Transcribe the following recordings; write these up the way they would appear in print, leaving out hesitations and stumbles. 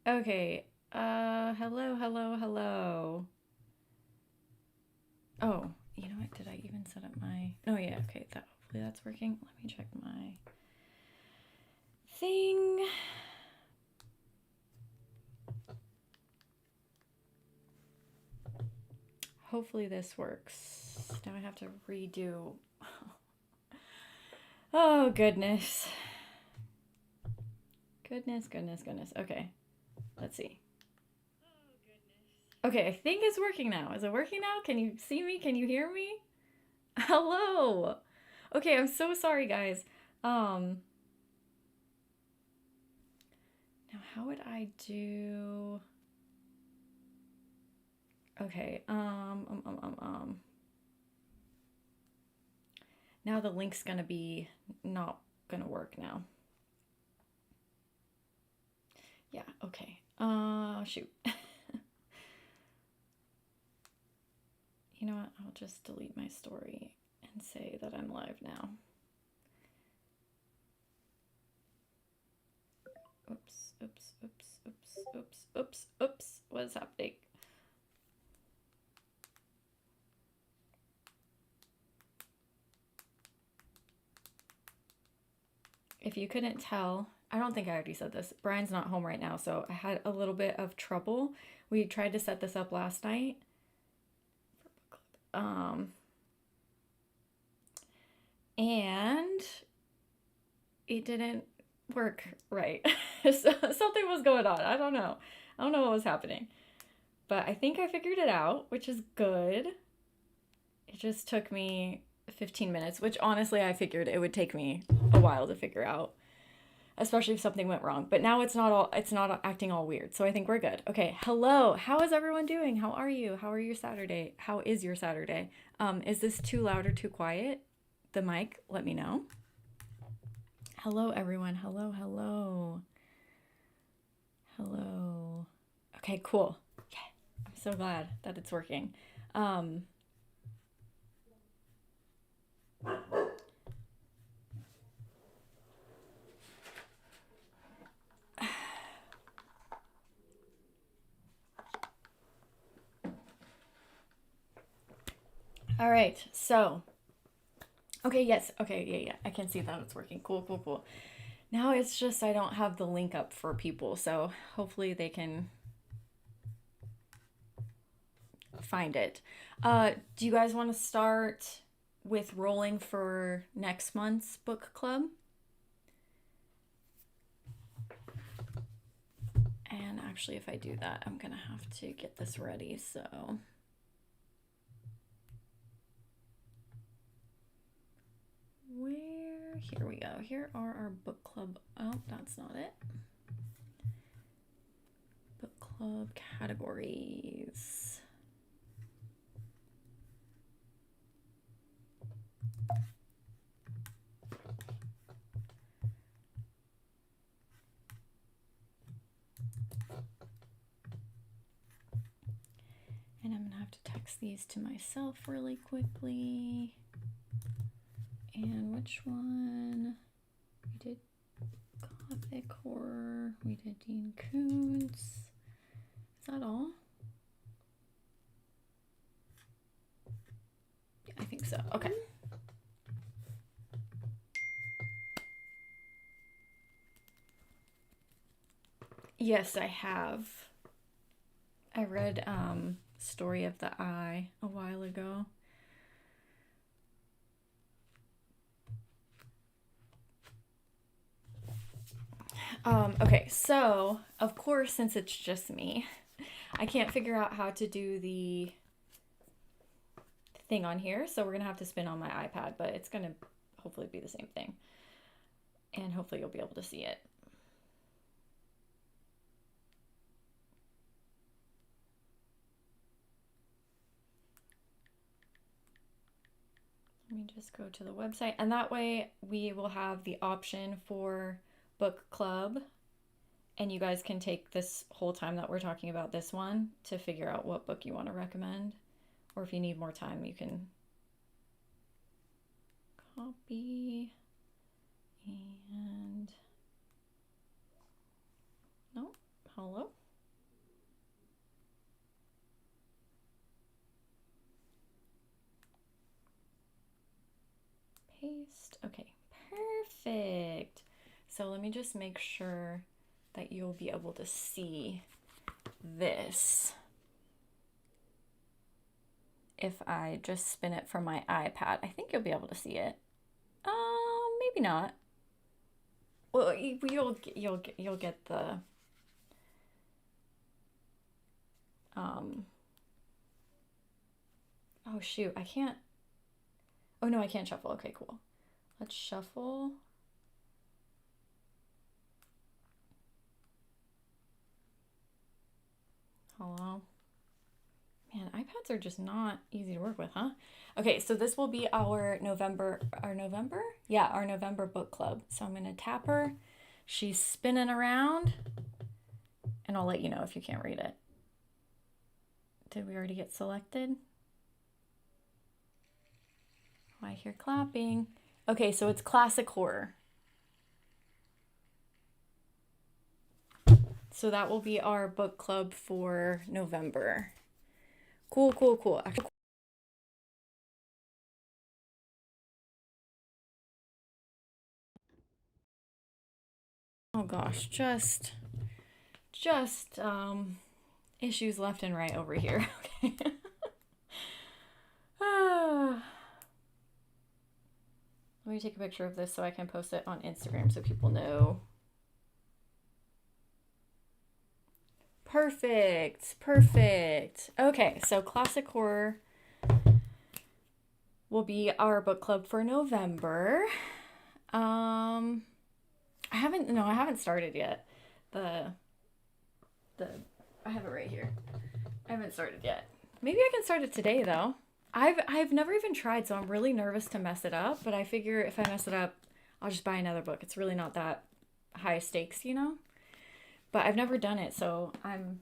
Okay. Hello, hello, hello. Oh, you know what? Did I even set up my... Oh, yeah, okay. Hopefully that's working. Let me check my thing. Hopefully this works. Now I have to redo. Oh, goodness. Goodness, goodness, goodness. Okay. Let's see. Okay, I think it's working now. Is it working now? Can you see me? Can you hear me? Hello. Okay, I'm so sorry, guys. Now how would I do... Okay, now the link's gonna be not gonna work now. Yeah, okay. Shoot. You know what? I'll just delete my story and say that I'm live now. Oops, oops, oops, oops, oops, oops, oops. What is happening? If you couldn't tell, I don't think I already said this. Brian's not home right now, so I had a little bit of trouble. We tried to set this up last night. And it didn't work right. So something was going on. I don't know. I don't know what was happening. But I think I figured it out, which is good. It just took me 15 minutes, which honestly I figured it would take me a while to figure out, especially if something went wrong. But now it's not acting all weird. So I think we're good. Okay, hello. How is everyone doing? How are you? How are your Saturday? How is your Saturday? Is this too loud or too quiet? The mic, let me know. Hello, everyone. Hello, hello. Hello. Okay, cool. Yeah, I'm so glad that it's working. All right, so, okay, yes, okay, yeah, I can see that it's working. Cool, cool, cool. Now it's just I don't have the link up for people, so hopefully they can find it. Do you guys want to start with rolling for next month's book club? And actually, if I do that, I'm gonna have to get this ready, so... Here we go. Here are our book club. Oh, that's not it. Book club categories. And I'm gonna have to text these to myself really quickly. And which one? We did Gothic horror. We did Dean Koontz. Is that all? Yeah, I think so. Okay. Yes, I have. I read Story of the Eye a while ago. Okay, so of course, since it's just me, I can't figure out how to do the thing on here, so we're gonna have to spin on my iPad, but it's gonna hopefully be the same thing. And hopefully you'll be able to see it. Let me just go to the website, and that way we will have the option for book club, and you guys can take this whole time that we're talking about this one to figure out what book you want to recommend, or if you need more time you can copy and no, hello. paste. Okay, perfect. So let me just make sure that you'll be able to see this if I just spin it from my iPad. I think you'll be able to see it. Maybe not. Well, you'll get the oh shoot, I can't. Oh no, I can't shuffle. Okay, cool. Let's shuffle. Hello. Man, iPads are just not easy to work with, huh? Okay, so this will be our November, Yeah, our November book club. So I'm gonna tap her. She's spinning around, and I'll let you know if you can't read it. Did we already get selected? Oh, I hear clapping. Okay, so it's classic horror. So that will be our book club for November. Cool, cool, cool. Actually, oh gosh, just issues left and right over here. Okay. Let me take a picture of this so I can post it on Instagram so people know. Perfect, perfect. Okay, so classic horror will be our book club for November. I haven't started yet. I have it right here. I haven't started yet. Maybe I can start it today though. I've never even tried, so I'm really nervous to mess it up, but I figure if I mess it up, I'll just buy another book. It's really not that high stakes, you know? But I've never done it, so I'm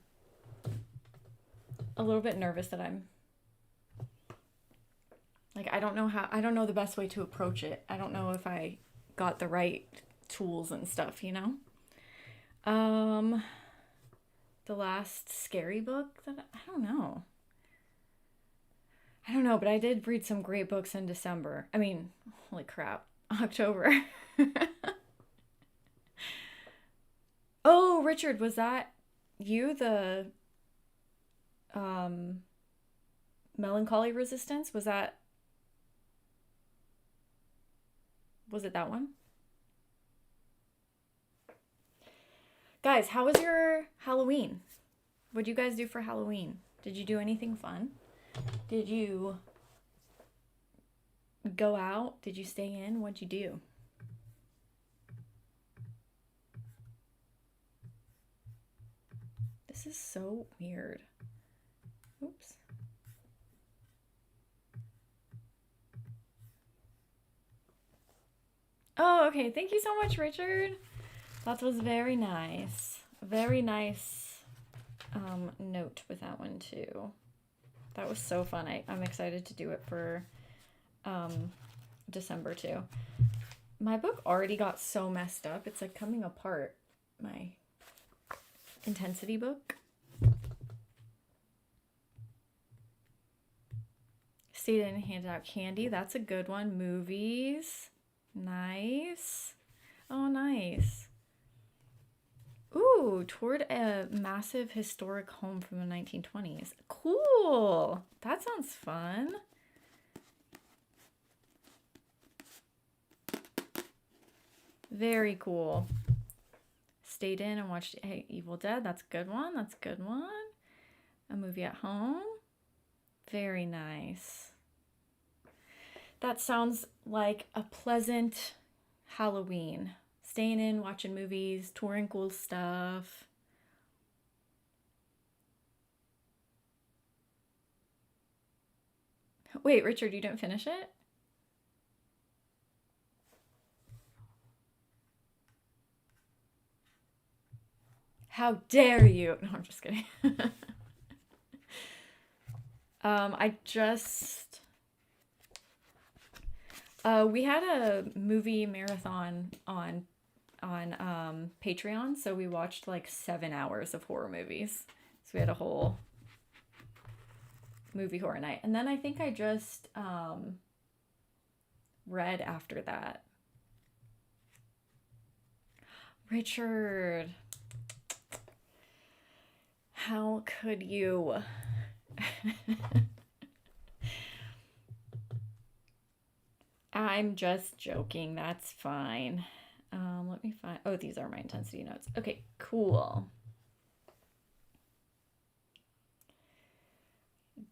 a little bit nervous that I'm like I don't know the best way to approach it. I don't know if I got the right tools and stuff, you know? The last scary book that I don't know. I don't know, but I did read some great books in December. I mean, holy crap, October. Oh, Richard, was that you? The um, Melancholy Resistance? Was it that one? Guys, how was your Halloween? What'd you guys do for Halloween? Did you do anything fun? Did you go out? Did you stay in? What'd you do? This is so weird. Oops. Oh, okay. Thank you so much, Richard. That was very nice. Very nice note with that one, too. That was so fun. I'm excited to do it for December, too. My book already got so messed up. It's like coming apart. My intensity book. Stayed in and handed out candy. That's a good one. Movies. Nice. Oh, nice. Ooh, toured a massive historic home from the 1920s. Cool. That sounds fun. Very cool. Stayed in and watched Evil Dead. That's a good one. That's a good one. A movie at home. Very nice. That sounds like a pleasant Halloween. Staying in, watching movies, touring cool stuff. Wait, Richard, you didn't finish it? How dare you? No, I'm just kidding. I just we had a movie marathon on Patreon, so we watched like 7 hours of horror movies. So we had a whole movie horror night. And then I think I just read after that? Richard, how could you? I'm just joking. That's fine. Let me find. Oh, these are my intensity notes. Okay, cool.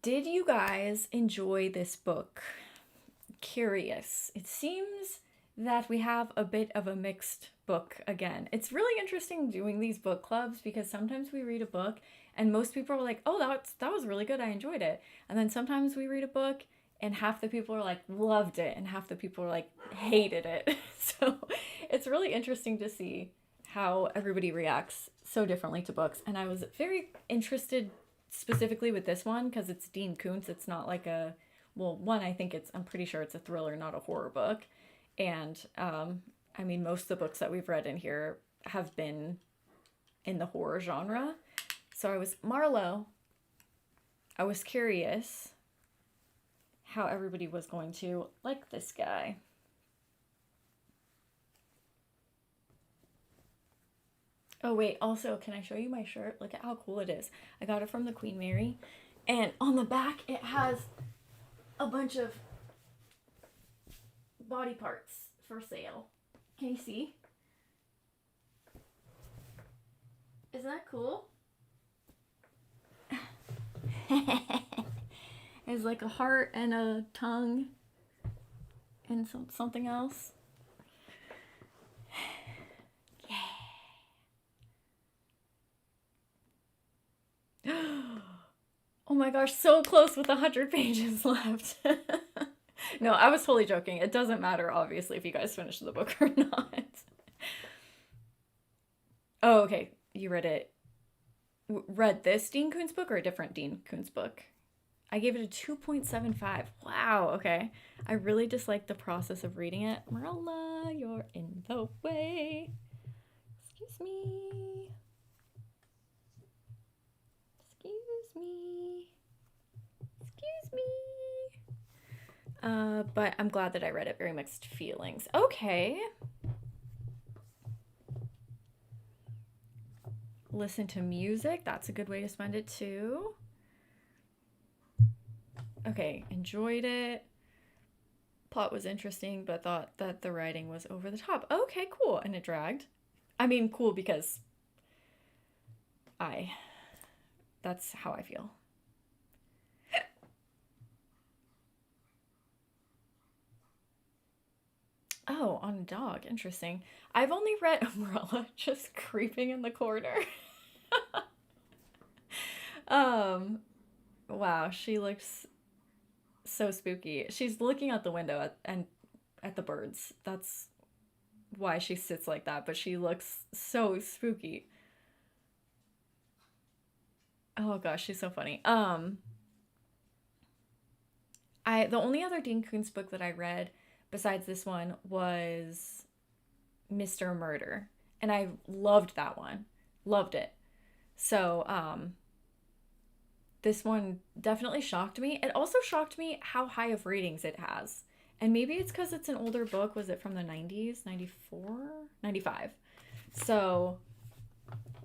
Did you guys enjoy this book? Curious. It seems that we have a bit of a mixed book again. It's really interesting doing these book clubs because sometimes we read a book and most people are like, "Oh, that was really good. I enjoyed it." And then sometimes we read a book and half the people are like, "Loved it," and half the people are like, "Hated it." So, it's really interesting to see how everybody reacts so differently to books. And I was very interested specifically with this one because it's Dean Koontz. It's not like a, well, one, I'm pretty sure it's a thriller, not a horror book. And I mean, most of the books that we've read in here have been in the horror genre. So Marlo, I was curious how everybody was going to like this guy. Oh, wait, also, can I show you my shirt? Look at how cool it is. I got it from the Queen Mary. And on the back, it has a bunch of body parts for sale. Can you see? Isn't that cool? It's like a heart and a tongue and something else. Yeah. Oh my gosh, so close with 100 pages left. No, I was totally joking. It doesn't matter, obviously, if you guys finish the book or not. Oh, okay. You read it. Read this Dean Koontz book or a different Dean Koontz book? I gave it a 2.75. Wow, okay. I really dislike the process of reading it. Marilla, you're in the way. Excuse me. Excuse me. Excuse me. But I'm glad that I read it. Very mixed feelings. Okay. Listen to music. That's a good way to spend it too. Okay, enjoyed it. Plot was interesting, but thought that the writing was over the top. Okay, cool. And it dragged. I mean, cool because that's how I feel. Oh, on a dog. Interesting. I've only read Umbrella just creeping in the corner. um, wow, she looks so spooky. She's looking out the window at the birds. That's why she sits like that, but she looks so spooky. Oh gosh, she's so funny. The only other Dean Koontz book that I read besides this one was Mr. Murder, and I loved that one. Loved it. So, this one definitely shocked me. It also shocked me how high of ratings it has. And maybe it's because it's an older book. Was it from the 90s? 94? 95. So,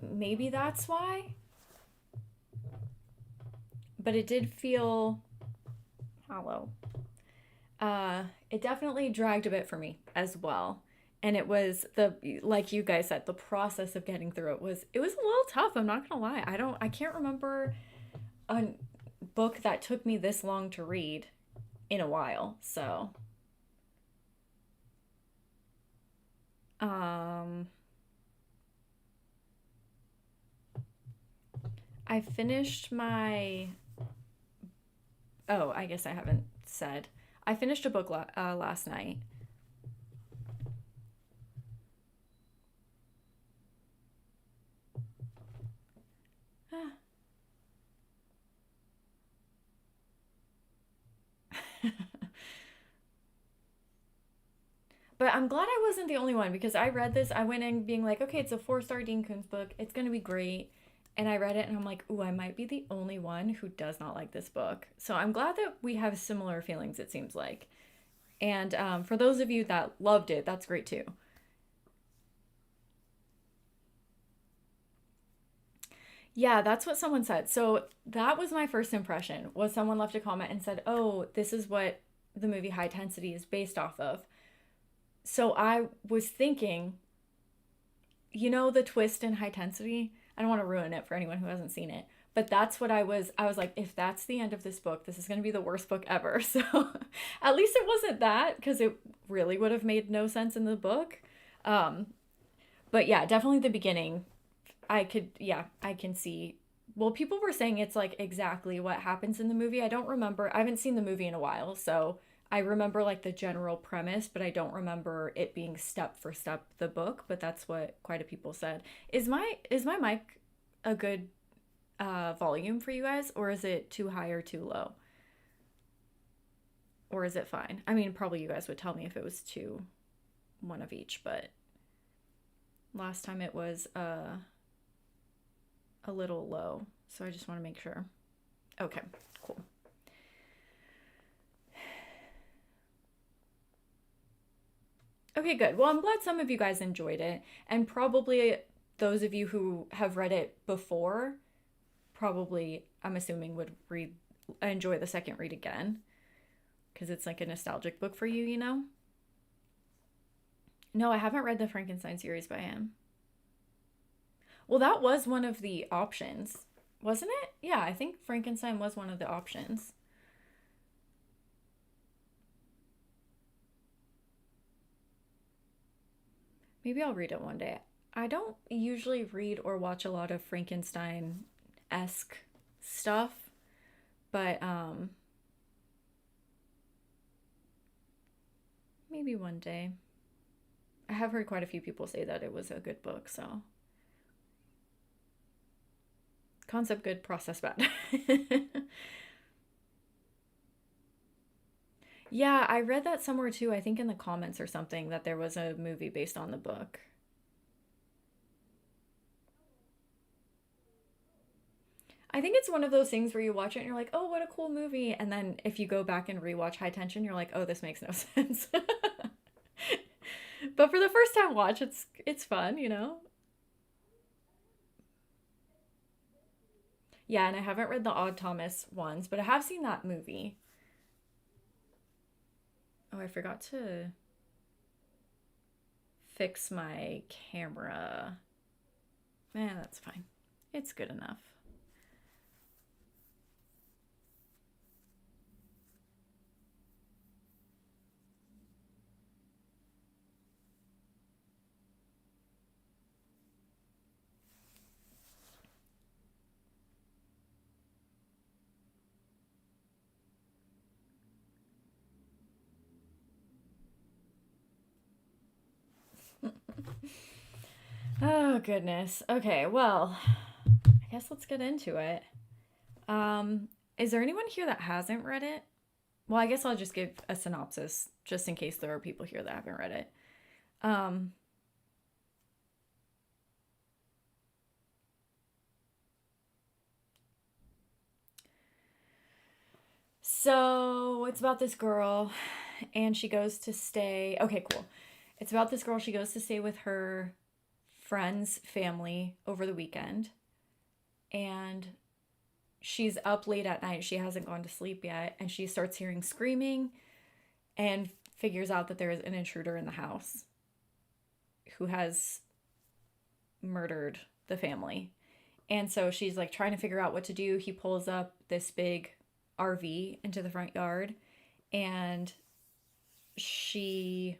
maybe that's why. But it did feel hollow. It definitely dragged a bit for me as well. And it was like you guys said, the process of getting through it was a little tough. I'm not gonna lie. I can't remember a book that took me this long to read in a while. So, um, I finished my. Oh, I guess I haven't said. I finished a book last night. But I'm glad I wasn't the only one because I read this. I went in being like, okay, it's a 4-star Dean Koontz book. It's going to be great. And I read it and I'm like, ooh, I might be the only one who does not like this book. So I'm glad that we have similar feelings, it seems like. And for those of you that loved it, that's great too. Yeah, that's what someone said. So that was my first impression. Was someone left a comment and said, "Oh, this is what the movie High Intensity is based off of." So I was thinking, the twist in High Intensity. I don't want to ruin it for anyone who hasn't seen it, but that's what I was like, if that's the end of this book, this is going to be the worst book ever. So at least it wasn't that, because it really would have made no sense in the book. Um, but yeah, definitely the beginning. Yeah, I can see. Well, people were saying it's like exactly what happens in the movie. I don't remember. I haven't seen the movie in a while, so I remember like the general premise, but I don't remember it being step for step the book, but that's what quite a people said. Is my mic a good volume for you guys, or is it too high or too low? Or is it fine? I mean, probably you guys would tell me if it was too one of each, but last time it was a little low. So I just want to make sure. Okay, cool. Okay, good. Well, I'm glad some of you guys enjoyed it. And probably those of you who have read it before, probably, I'm assuming, would enjoy the second read again. Because it's like a nostalgic book for you, you know? No, I haven't read the Frankenstein series by him. Well, that was one of the options, wasn't it? Yeah, I think Frankenstein was one of the options. Maybe I'll read it one day. I don't usually read or watch a lot of Frankenstein esque stuff, but maybe one day. I have heard quite a few people say that it was a good book, so concept good, process bad. Yeah, I read that somewhere too, I think in the comments or something, that there was a movie based on the book. I think it's one of those things where you watch it and you're like, oh, what a cool movie. And then if you go back and rewatch High Tension, you're like, oh, this makes no sense. But for the first time watch, it's fun, you know? Yeah, and I haven't read the Odd Thomas ones, but I have seen that movie. Oh, I forgot to fix my camera. Man, that's fine. It's good enough. Oh, goodness. Okay, well, I guess let's get into it. Is there anyone here that hasn't read it? Well, I guess I'll just give a synopsis just in case there are people here that haven't read it. Um, so it's about this girl and she goes to stay. Okay, cool. It's about this girl. She goes to stay with her friend's family over the weekend, and she's up late at night. She hasn't gone to sleep yet, and she starts hearing screaming and figures out that there is an intruder in the house who has murdered the family. And so she's like trying to figure out what to do. He pulls up this big RV into the front yard, and she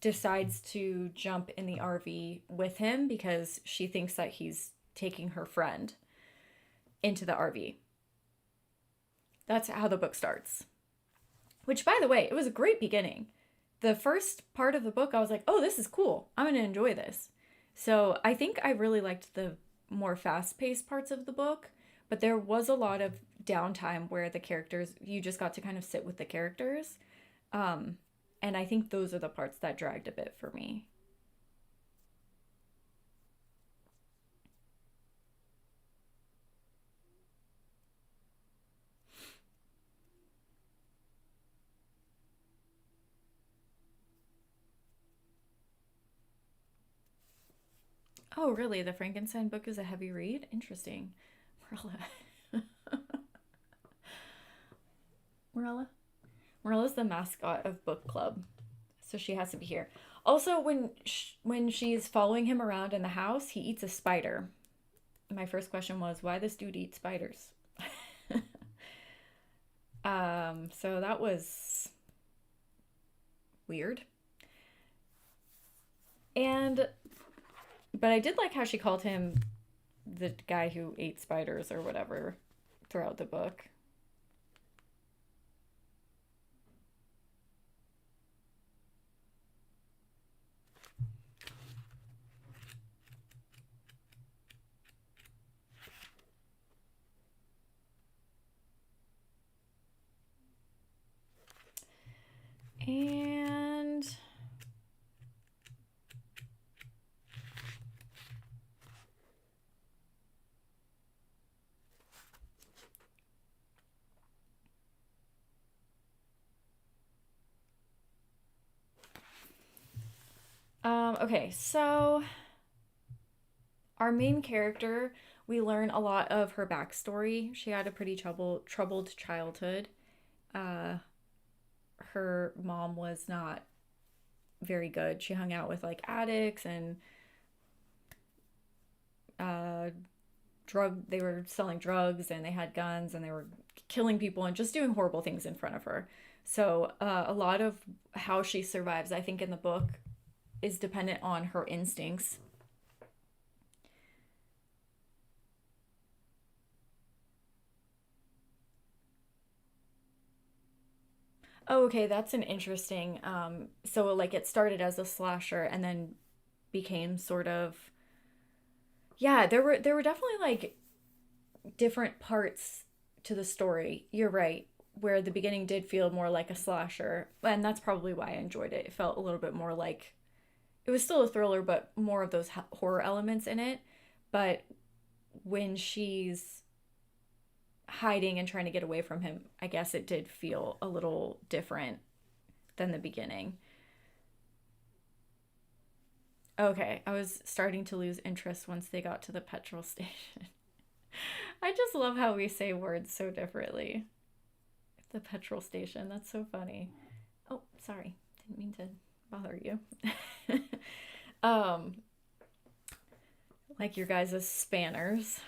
decides to jump in the RV with him because she thinks that he's taking her friend into the RV. That's how the book starts. Which, by the way, it was a great beginning. The first part of the book, I was like, oh, this is cool. I'm going to enjoy this. So I think I really liked the more fast paced parts of the book, but there was a lot of downtime where the characters, you just got to kind of sit with the characters. Um, and I think those are the parts that dragged a bit for me. Oh, really? The Frankenstein book is a heavy read? Interesting. Morella. Morella? Morella's the mascot of book club, so she has to be here. Also, when she's following him around in the house, he eats a spider. My first question was, why this dude eat spiders? So that was weird. And but I did like how she called him the guy who ate spiders or whatever throughout the book. And okay, so our main character, we learn a lot of her backstory. She had a pretty troubled childhood. Uh, her mom was not very good. She hung out with like addicts and uh, they were selling drugs and they had guns and they were killing people and just doing horrible things in front of her. So a lot of how she survives, I think, in the book is dependent on her instincts. Oh, okay, that's an interesting. So like it started as a slasher and then became sort of, yeah. There were definitely like different parts to the story. You're right, where the beginning did feel more like a slasher, and that's probably why I enjoyed it. It felt a little bit more like it was still a thriller, but more of those horror elements in it. But when she's hiding and trying to get away from him, I guess it did feel a little different than the beginning. Okay, I was starting to lose interest once they got to the petrol station. I just love how we say words so differently. The petrol station, that's so funny. Oh, sorry. Didn't mean to bother you. um, like your guys' spanners.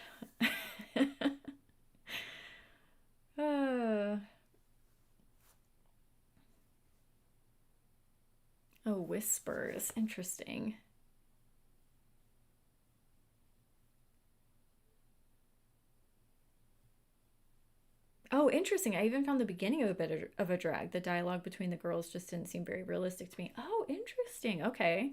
uh, oh, whispers. Interesting. Oh, interesting. I even found the beginning of a bit of a drag. The dialogue between the girls just didn't seem very realistic to me. Oh, interesting. Okay.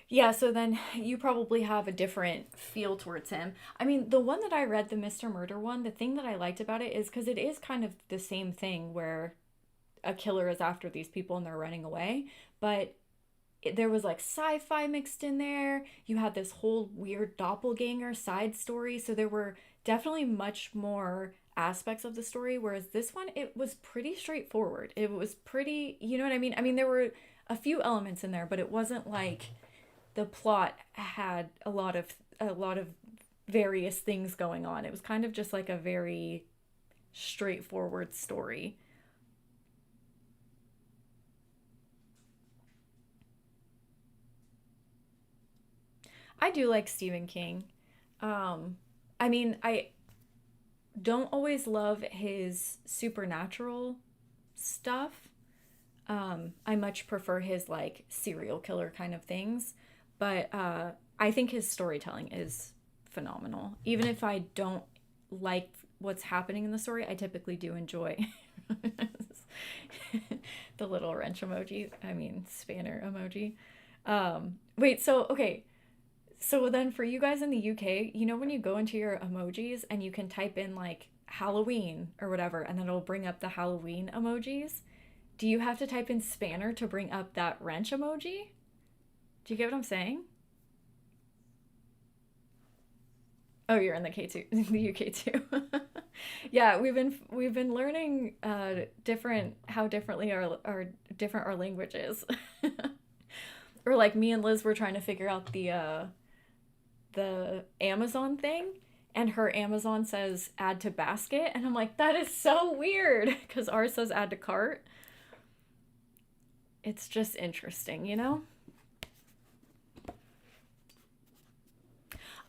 Yeah, so then you probably have a different feel towards him. I mean, the one that I read, the Mr. Murder one, the thing that I liked about it is because it is kind of the same thing where a killer is after these people and they're running away, but there was like sci-fi mixed in there. You had this whole weird doppelganger side story, so there were definitely much more aspects of the story, whereas this one it was pretty straightforward. It was pretty, you know what I mean? I mean there were a few elements in there, but it wasn't like the plot had a lot of various things going on. It was kind of just like a very straightforward story. I do like Stephen King. Um, I mean, I don't always love his supernatural stuff. I much prefer his like serial killer kind of things, but I think his storytelling is phenomenal. Even if I don't like what's happening in the story, I typically do enjoy the little wrench emoji. I mean, spanner emoji. Wait, so okay, so then for you guys in the UK, you know when you go into your emojis and you can type in like Halloween or whatever, and then it'll bring up the Halloween emojis? Do you have to type in spanner to bring up that wrench emoji? Do you get what I'm saying? Oh, you're in the K2, the UK too. Yeah, we've been learning different how differently our different our languages. Or like me and Liz were trying to figure out the Amazon thing, and her Amazon says add to basket, and I'm like, that is so weird because ours says add to cart. It's just interesting, you know?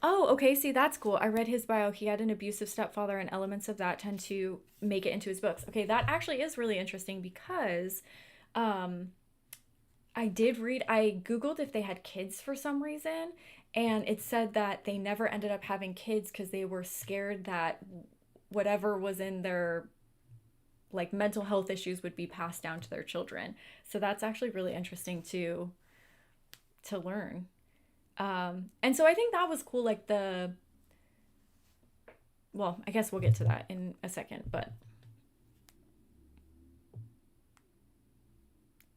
Oh, okay. See, that's cool. I read his bio. He had an abusive stepfather, and elements of that tend to make it into his books. Okay, that actually is really interesting because um, I Googled if they had kids for some reason, and it said that they never ended up having kids because they were scared that whatever was in their like mental health issues would be passed down to their children. So that's actually really interesting to learn. And so I think that was cool. Like well, I guess we'll get to that in a second,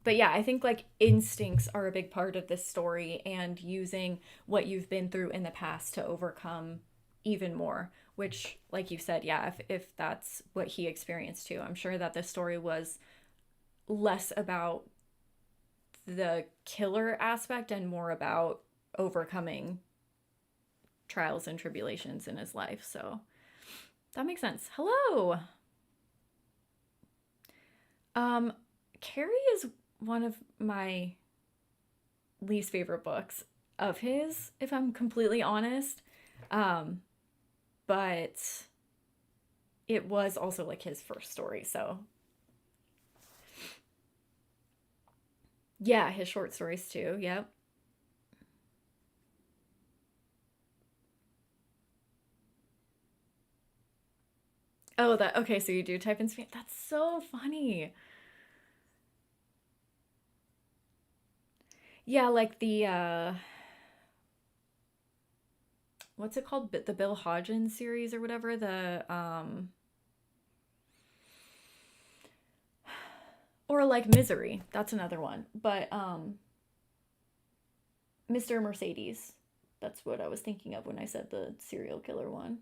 but yeah, I think like instincts are a big part of this story and using what you've been through in the past to overcome even more, which like you said, yeah, if that's what he experienced too, I'm sure that this story was less about the killer aspect and more about overcoming trials and tribulations in his life. So that makes sense. Hello. Um, Carrie is one of my least favorite books of his, if I'm completely honest. Um, but it was also like his first story, so yeah, his short stories too. Yep. Oh, that okay. So you do type in Spanish. That's so funny. Yeah, like the what's it called? The Bill Hodgins series or whatever. The or like Misery. That's another one. But Mr. Mercedes. That's what I was thinking of when I said the serial killer one.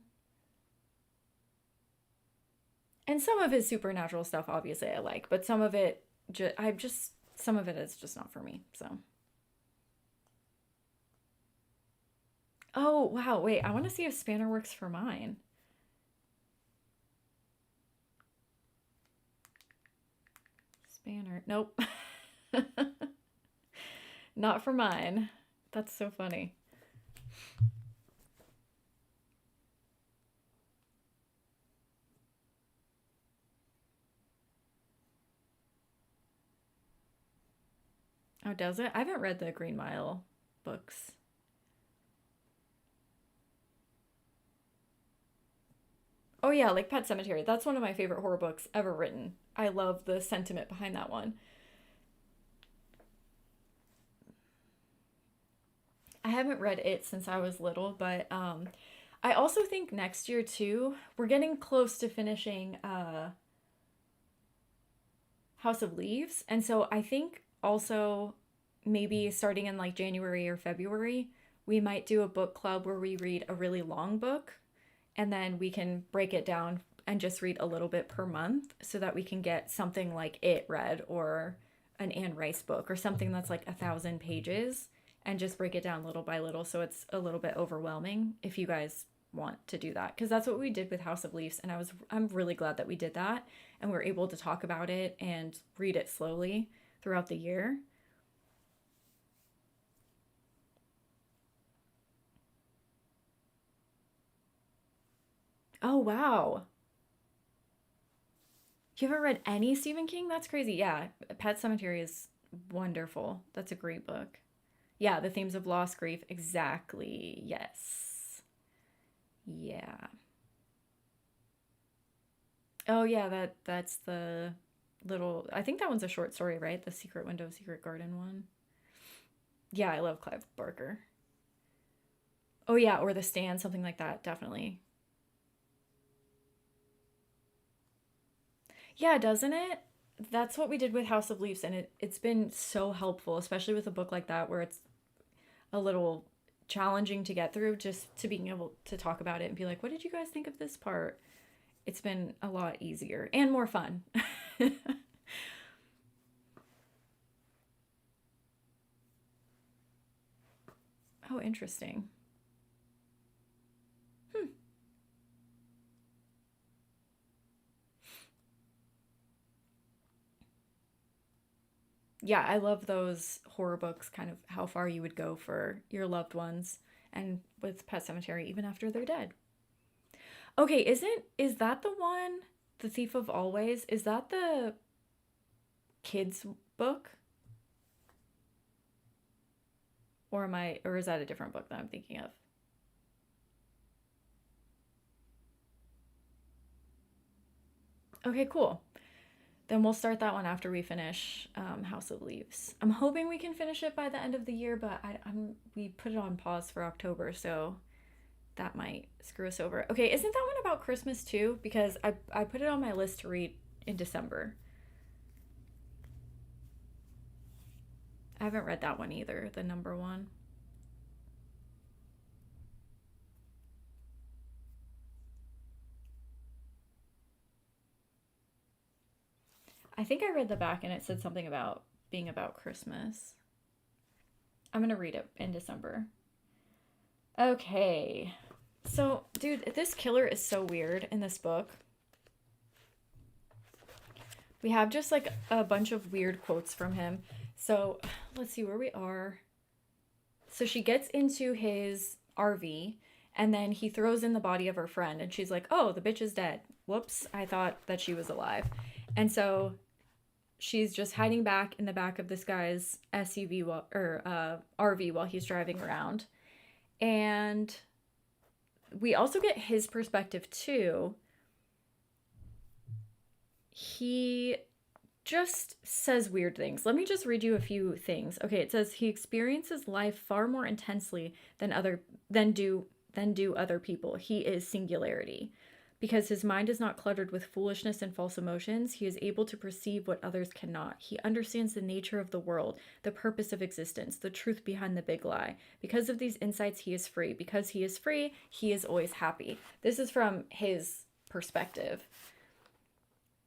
And some of his supernatural stuff, obviously, I like, but some of it, I just some of it is just not for me. So, oh wow, wait, I want to see if Spanner works for mine. Spanner, nope, not for mine. That's so funny. Oh, does it? I haven't read the Green Mile books. Oh yeah, like Pet Cemetery. That's one of my favorite horror books ever written. I love the sentiment behind that one. I haven't read it since I was little, but I also think next year too, we're getting close to finishing House of Leaves. And so I think also maybe starting in like January or February, we might do a book club where we read a really long book and then we can break it down and just read a little bit per month so that we can get something like It read or an Anne Rice book or something that's like 1,000 pages and just break it down little by little so it's a little bit overwhelming if you guys want to do that because that's what we did with House of Leaves and I'm really glad that we did that and we're able to talk about it and read it slowly throughout the year. Oh wow. You haven't read any Stephen King? That's crazy. Yeah, Pet Cemetery is wonderful. That's a great book. Yeah, the themes of loss, grief. Exactly. Yes. Yeah. Oh yeah, that's the little I think that one's a short story, right? The Secret Window, Secret Garden one. Yeah, I love Clive Barker. Oh yeah, or The Stand, something like that, definitely. Yeah, doesn't it? That's what we did with House of Leaves, and it's been so helpful, especially with a book like that where it's a little challenging to get through, just to being able to talk about it and be like, what did you guys think of this part? It's been a lot easier and more fun. Oh, interesting. Hmm. Yeah, I love those horror books, kind of how far you would go for your loved ones, and with Pet Cemetery, even after they're dead. Okay, is that the one, The Thief of Always? Is that the kids book? Or is that a different book that I'm thinking of? Okay, cool. Then we'll start that one after we finish House of Leaves. I'm hoping we can finish it by the end of the year, but we put it on pause for October, so that might screw us over. Okay, isn't that one about Christmas too? Because I put it on my list to read in December. I haven't read that one either, the number one. I think I read the back and it said something about being about Christmas. I'm gonna read it in December. Okay. So, dude, this killer is so weird in this book. We have just like a bunch of weird quotes from him. So, let's see where we are. So, she gets into his RV and then he throws in the body of her friend and she's like, "Oh, the bitch is dead. Whoops, I thought that she was alive." And so she's just hiding back in the back of this guy's SUV or RV while he's driving around. And we also get his perspective too. He just says weird things. Let me just read you a few things. Okay, it says he experiences life far more intensely than do other people. He is singularity. Because his mind is not cluttered with foolishness and false emotions, he is able to perceive what others cannot. He understands the nature of the world, the purpose of existence, the truth behind the big lie. Because of these insights, he is free. Because he is free, he is always happy. This is from his perspective.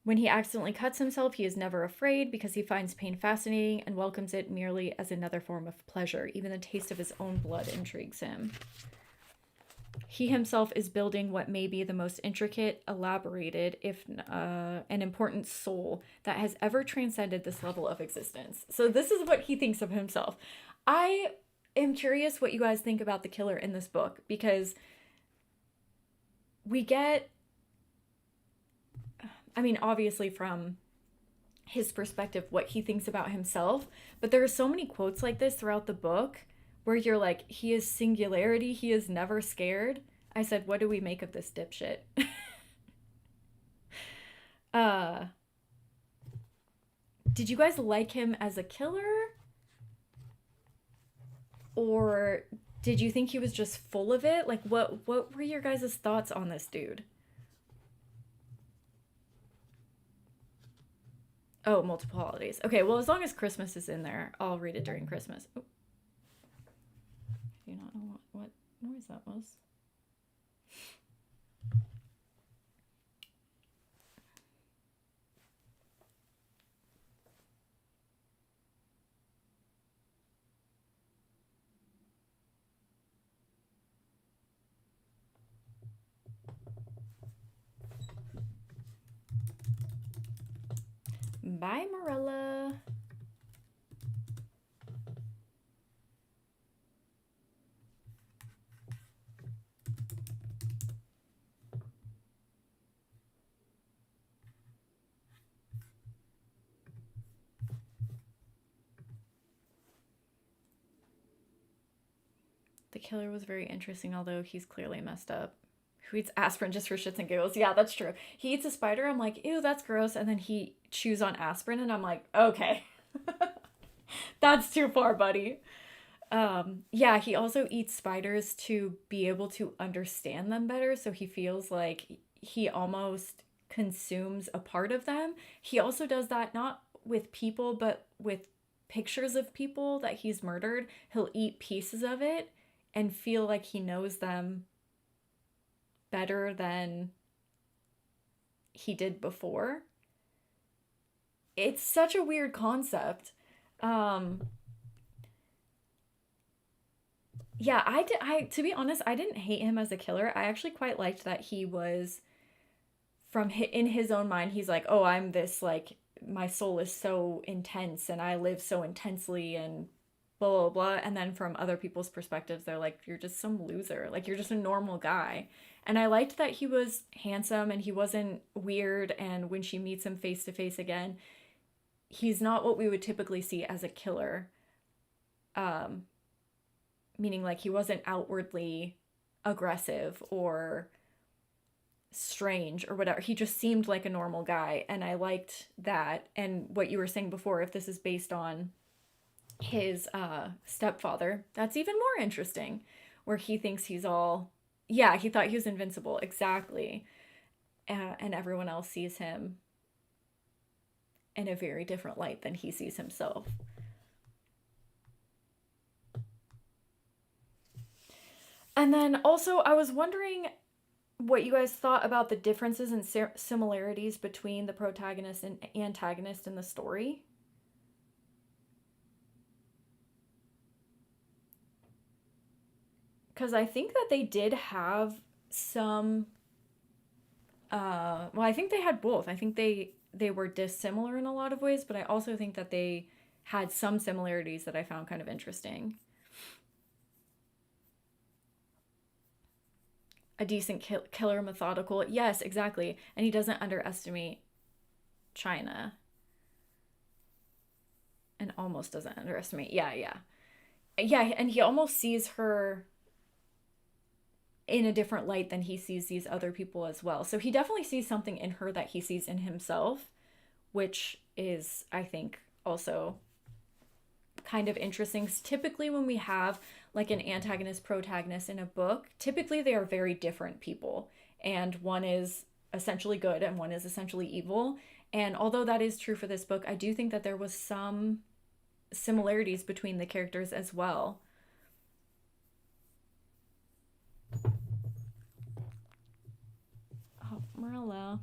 When he accidentally cuts himself, he is never afraid because he finds pain fascinating and welcomes it merely as another form of pleasure. Even the taste of his own blood intrigues him. He himself is building what may be the most intricate, elaborated, if an important soul that has ever transcended this level of existence. So this is what he thinks of himself. I am curious what you guys think about the killer in this book, because we get, I mean, obviously from his perspective, what he thinks about himself, but there are so many quotes like this throughout the book where you're like, he is singularity, he is never scared. I said, what do we make of this dipshit? uh, did you guys like him as a killer? Or did you think he was just full of it? Like, what were your guys' thoughts on this dude? Oh, multiple holidays. Okay, well, as long as Christmas is in there, I'll read it during Christmas. Oh, I do not know what noise that was. Bye, Marilla. The killer was very interesting, although he's clearly messed up. Who eats aspirin just for shits and giggles? Yeah, that's true. He eats a spider. I'm like, ew, that's gross. And then he chews on aspirin, and I'm like, okay, that's too far, buddy. Yeah, he also eats spiders to be able to understand them better. So he feels like he almost consumes a part of them. He also does that not with people, but with pictures of people that he's murdered. He'll eat pieces of it and feel like he knows them better than he did before. It's such a weird concept. Um, yeah, I to be honest, I didn't hate him as a killer. I actually quite liked that he was in his own mind, he's like, "Oh, I'm this like my soul is so intense and I live so intensely and blah blah blah." And then from other people's perspectives, they're like, "You're just some loser. Like you're just a normal guy." And I liked that he was handsome and he wasn't weird, and when she meets him face to face again, he's not what we would typically see as a killer. Um Meaning like he wasn't outwardly aggressive or strange or whatever. He just seemed like a normal guy, and I liked that. And what you were saying before, if this is based on his stepfather, that's even more interesting, where he thinks he's all, yeah, he thought he was invincible, exactly. And everyone else sees him in a very different light than he sees himself. And then also, I was wondering what you guys thought about the differences and similarities between the protagonist and antagonist in the story. Because I think that they did have some. Well, I think they had both. I think they were dissimilar in a lot of ways, but I also think that they had some similarities that I found kind of interesting. A decent killer, methodical. Yes, exactly. And he doesn't underestimate China. And almost doesn't underestimate. Yeah, yeah. Yeah, and he almost sees her in a different light than he sees these other people as well. So he definitely sees something in her that he sees in himself, which is, I think, also kind of interesting. Typically, when we have like an antagonist protagonist in a book, typically they are very different people, and one is essentially good and one is essentially evil. And although that is true for this book, I do think that there was some similarities between the characters as well. Oh, Marilla.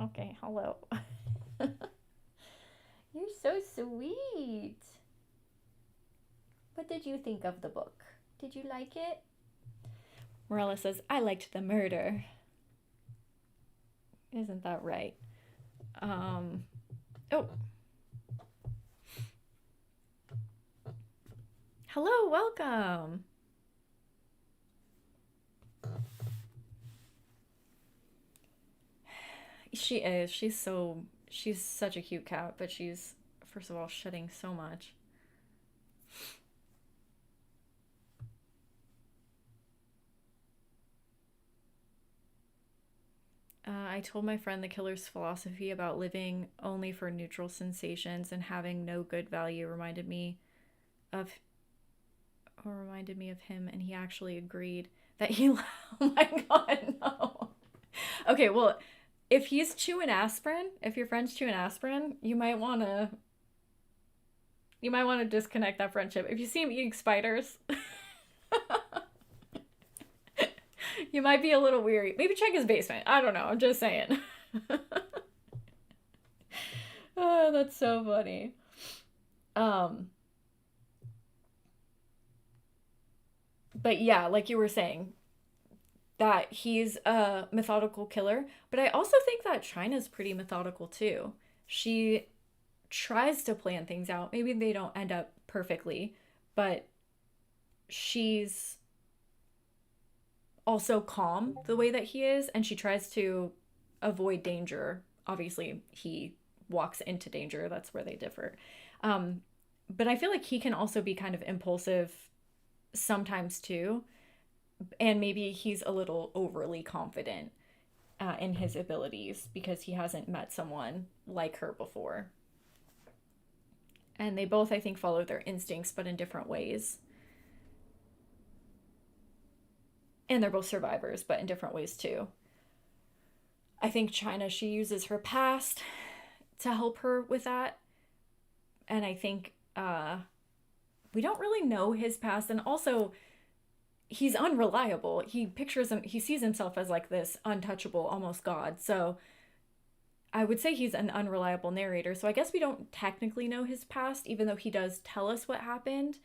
Okay, hello. You're so sweet. What did you think of the book? Did you like it? Marilla says, I liked the murder. Isn't that right? Oh. Hello, welcome. She is. She's such a cute cat, but she's, first of all, shedding so much. I told my friend the killer's philosophy about living only for neutral sensations and having no good value of reminded me of him, and he actually agreed that he. Oh my god, no. Okay, well, if he's chewing aspirin, if your friend's chewing aspirin, you might want to disconnect that friendship. If you see him eating spiders, you might be a little weary. Maybe check his basement. I don't know. I'm just saying. Oh, that's so funny. Um, but yeah, like you were saying, that he's a methodical killer, but I also think that China's pretty methodical too. She tries to plan things out. Maybe they don't end up perfectly, but she's also calm the way that he is, and she tries to avoid danger. Obviously, he walks into danger. That's where they differ. Um, but I feel like he can also be kind of impulsive sometimes too, and maybe he's a little overly confident in his abilities because he hasn't met someone like her before. And they both, I think, follow their instincts, but in different ways. And they're both survivors, but in different ways too. I think China, she uses her past to help her with that. And I think we don't really know his past. And also, he's unreliable. He sees himself as like this untouchable, almost God. So I would say he's an unreliable narrator. So I guess we don't technically know his past, even though he does tell us what happened.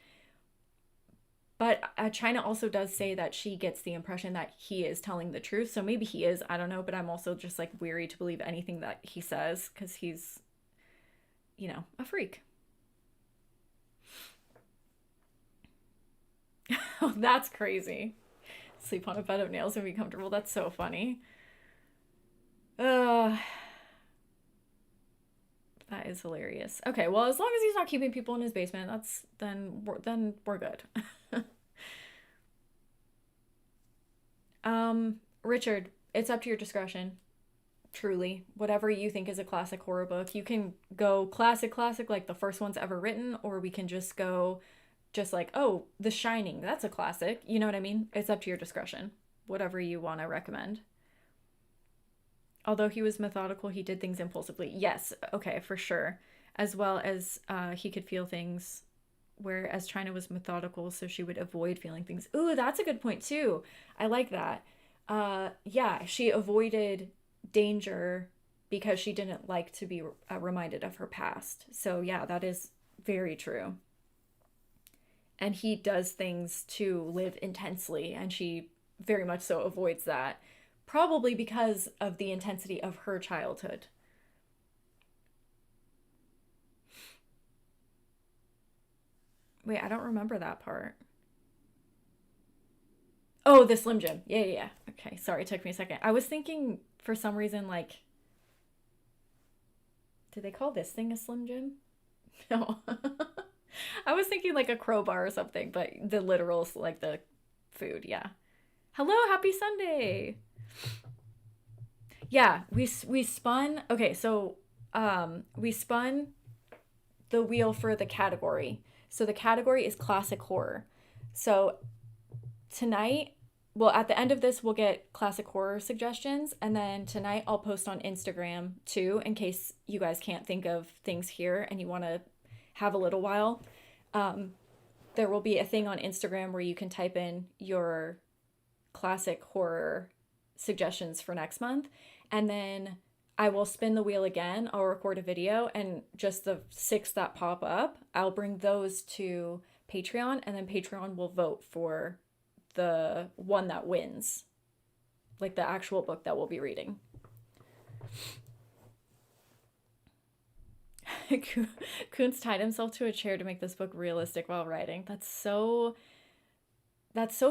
But China also does say that she gets the impression that he is telling the truth. So maybe he is. I don't know. But I'm also just like weary to believe anything that he says because he's, a freak. Oh, that's crazy. Sleep on a bed of nails and be comfortable. That's so funny. Uh, that is hilarious. Okay, well, as long as he's not keeping people in his basement, then we're good. Richard, it's up to your discretion. Truly, whatever you think is a classic horror book, you can go classic, classic, like the first one's ever written, or we can just go, just like, oh, The Shining, that's a classic. You know what I mean? It's up to your discretion. Whatever you want to recommend. Although he was methodical, he did things impulsively. Yes, okay, for sure. As well as he could feel things, whereas China was methodical, so she would avoid feeling things. Ooh, that's a good point too. I like that. Yeah, she avoided danger because she didn't like to be reminded of her past. So yeah, that is very true. And he does things to live intensely, and she very much so avoids that, probably because of the intensity of her childhood. Wait, I don't remember that part. Oh, the Slim Jim. Yeah, yeah, yeah. Okay, sorry, it took me a second. I was thinking for some reason, like, did they call this thing a Slim Jim? No. I was thinking like a crowbar or something, but the literal, like the food, yeah. Hello, happy Sunday. Yeah, we spun. Okay, so we spun the wheel for the category. So the category is classic horror. So tonight, well, at the end of this, we'll get classic horror suggestions. And then tonight, I'll post on Instagram too, in case you guys can't think of things here and you want to have a little while. Um, there will be a thing on Instagram where you can type in your classic horror suggestions for next month. And then I will spin the wheel again. I'll record a video, and just the 6 that pop up, I'll bring those to Patreon, and then Patreon will vote for the one that wins, like the actual book that we'll be reading. Koontz tied himself to a chair to make this book realistic while writing. That's so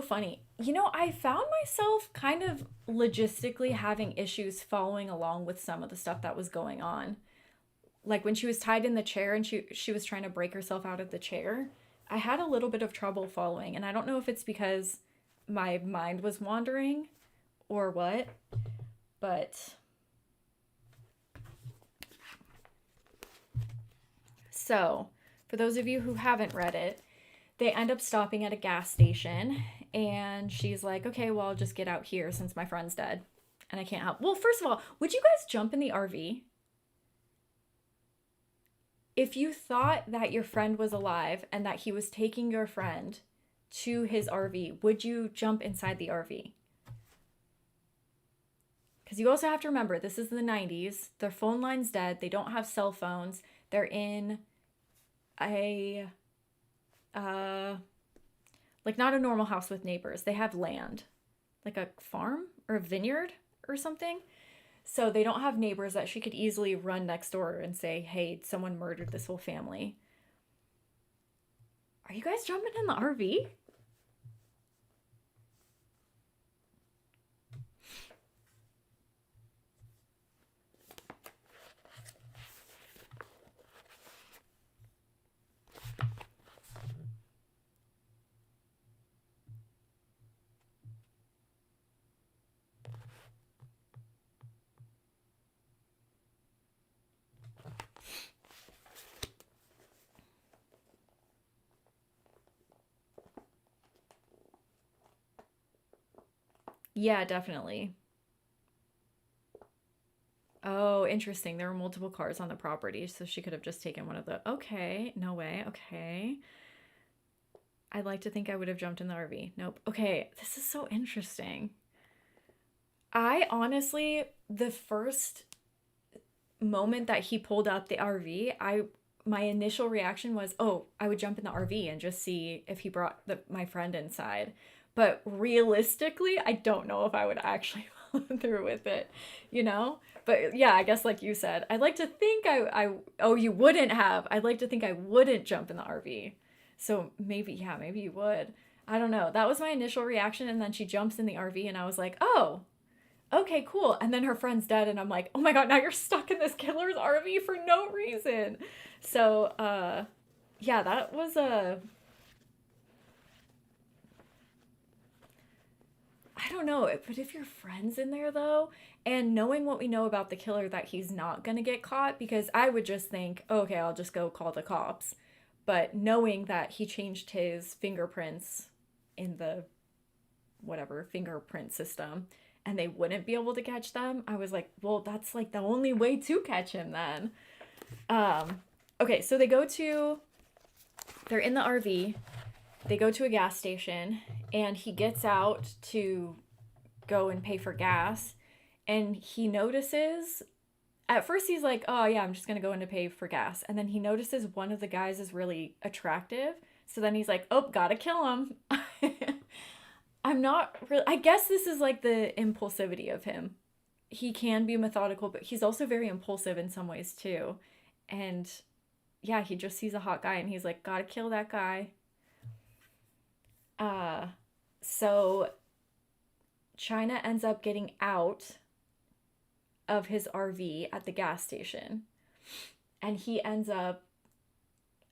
funny. I found myself kind of logistically having issues following along with some of the stuff that was going on. Like when she was tied in the chair and she was trying to break herself out of the chair, I had a little bit of trouble following, and I don't know if it's because my mind was wandering or what, but so for those of you who haven't read it, they end up stopping at a gas station, and she's like, okay, well, I'll just get out here since my friend's dead and I can't help. Well, first of all, would you guys jump in the RV? If you thought that your friend was alive and that he was taking your friend to his RV, would you jump inside the RV? Because you also have to remember, this is the 90s. Their phone line's dead. They don't have cell phones. They're in a like not a normal house with neighbors. They have land, like a farm or a vineyard or something. So they don't have neighbors that she could easily run next door and say, hey, someone murdered this whole family. Are you guys jumping in the RV? Yeah, definitely. Oh, interesting. There were multiple cars on the property, so she could have just taken one of the. Okay, no way. Okay. I'd like to think I would have jumped in the RV. Nope. Okay, this is so interesting. I honestly, the first moment that he pulled out the RV, my initial reaction was, oh, I would jump in the RV and just see if he brought my friend inside. But realistically, I don't know if I would actually follow through with it, you know? But yeah, I guess like you said, I'd like to think oh, you wouldn't have. I'd like to think I wouldn't jump in the RV. So maybe, yeah, maybe you would. I don't know. That was my initial reaction. And then she jumps in the RV and I was like, oh, okay, cool. And then her friend's dead, and I'm like, oh my god, now you're stuck in this killer's RV for no reason. So, yeah, that was a. I don't know, but if your friend's in there though, and knowing what we know about the killer, that he's not gonna get caught, because I would just think, oh, okay, I'll just go call the cops. But knowing that he changed his fingerprints in the whatever fingerprint system, and they wouldn't be able to catch them, I was like, well, that's like the only way to catch him then. Okay, so they're in the RV, they go to a gas station, and he gets out to go and pay for gas, and he notices, at first he's like, oh yeah, I'm just gonna go in to pay for gas, and then he notices one of the guys is really attractive, so then he's like, oh, gotta kill him. I'm not really, I guess this is like the impulsivity of him. He can be methodical, but he's also very impulsive in some ways too. And yeah, he just sees a hot guy and he's like, gotta kill that guy. So China ends up getting out of his RV at the gas station. And he ends up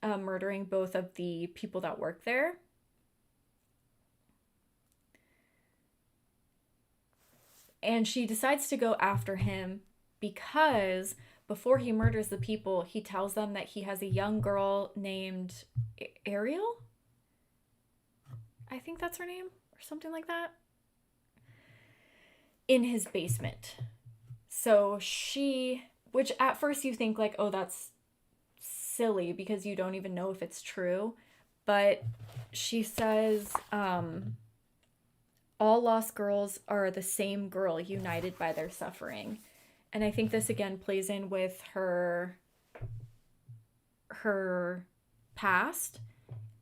murdering both of the people that work there. And she decides to go after him because before he murders the people, he tells them that he has a young girl named Ariel. I think that's her name, or something like that, in his basement. So which at first you think like, oh, that's silly because you don't even know if it's true. But she says, all lost girls are the same girl united by their suffering. And I think this again plays in with her past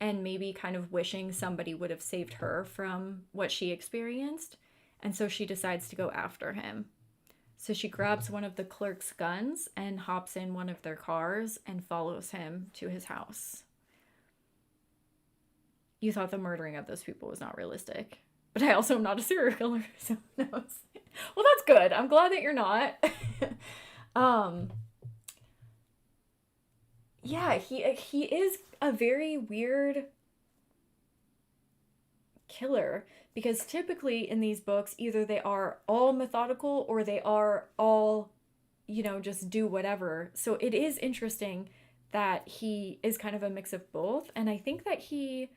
and maybe kind of wishing somebody would have saved her from what she experienced. And so she decides to go after him. So she grabs one of the clerk's guns and hops in one of their cars and follows him to his house. You thought the murdering of those people was not realistic. But I also am not a serial killer, so no. Well, that's good. I'm glad that you're not. Yeah, he is a very weird killer because typically in these books, either they are all methodical or they are all, just do whatever. So it is interesting that he is kind of a mix of both. And I think that he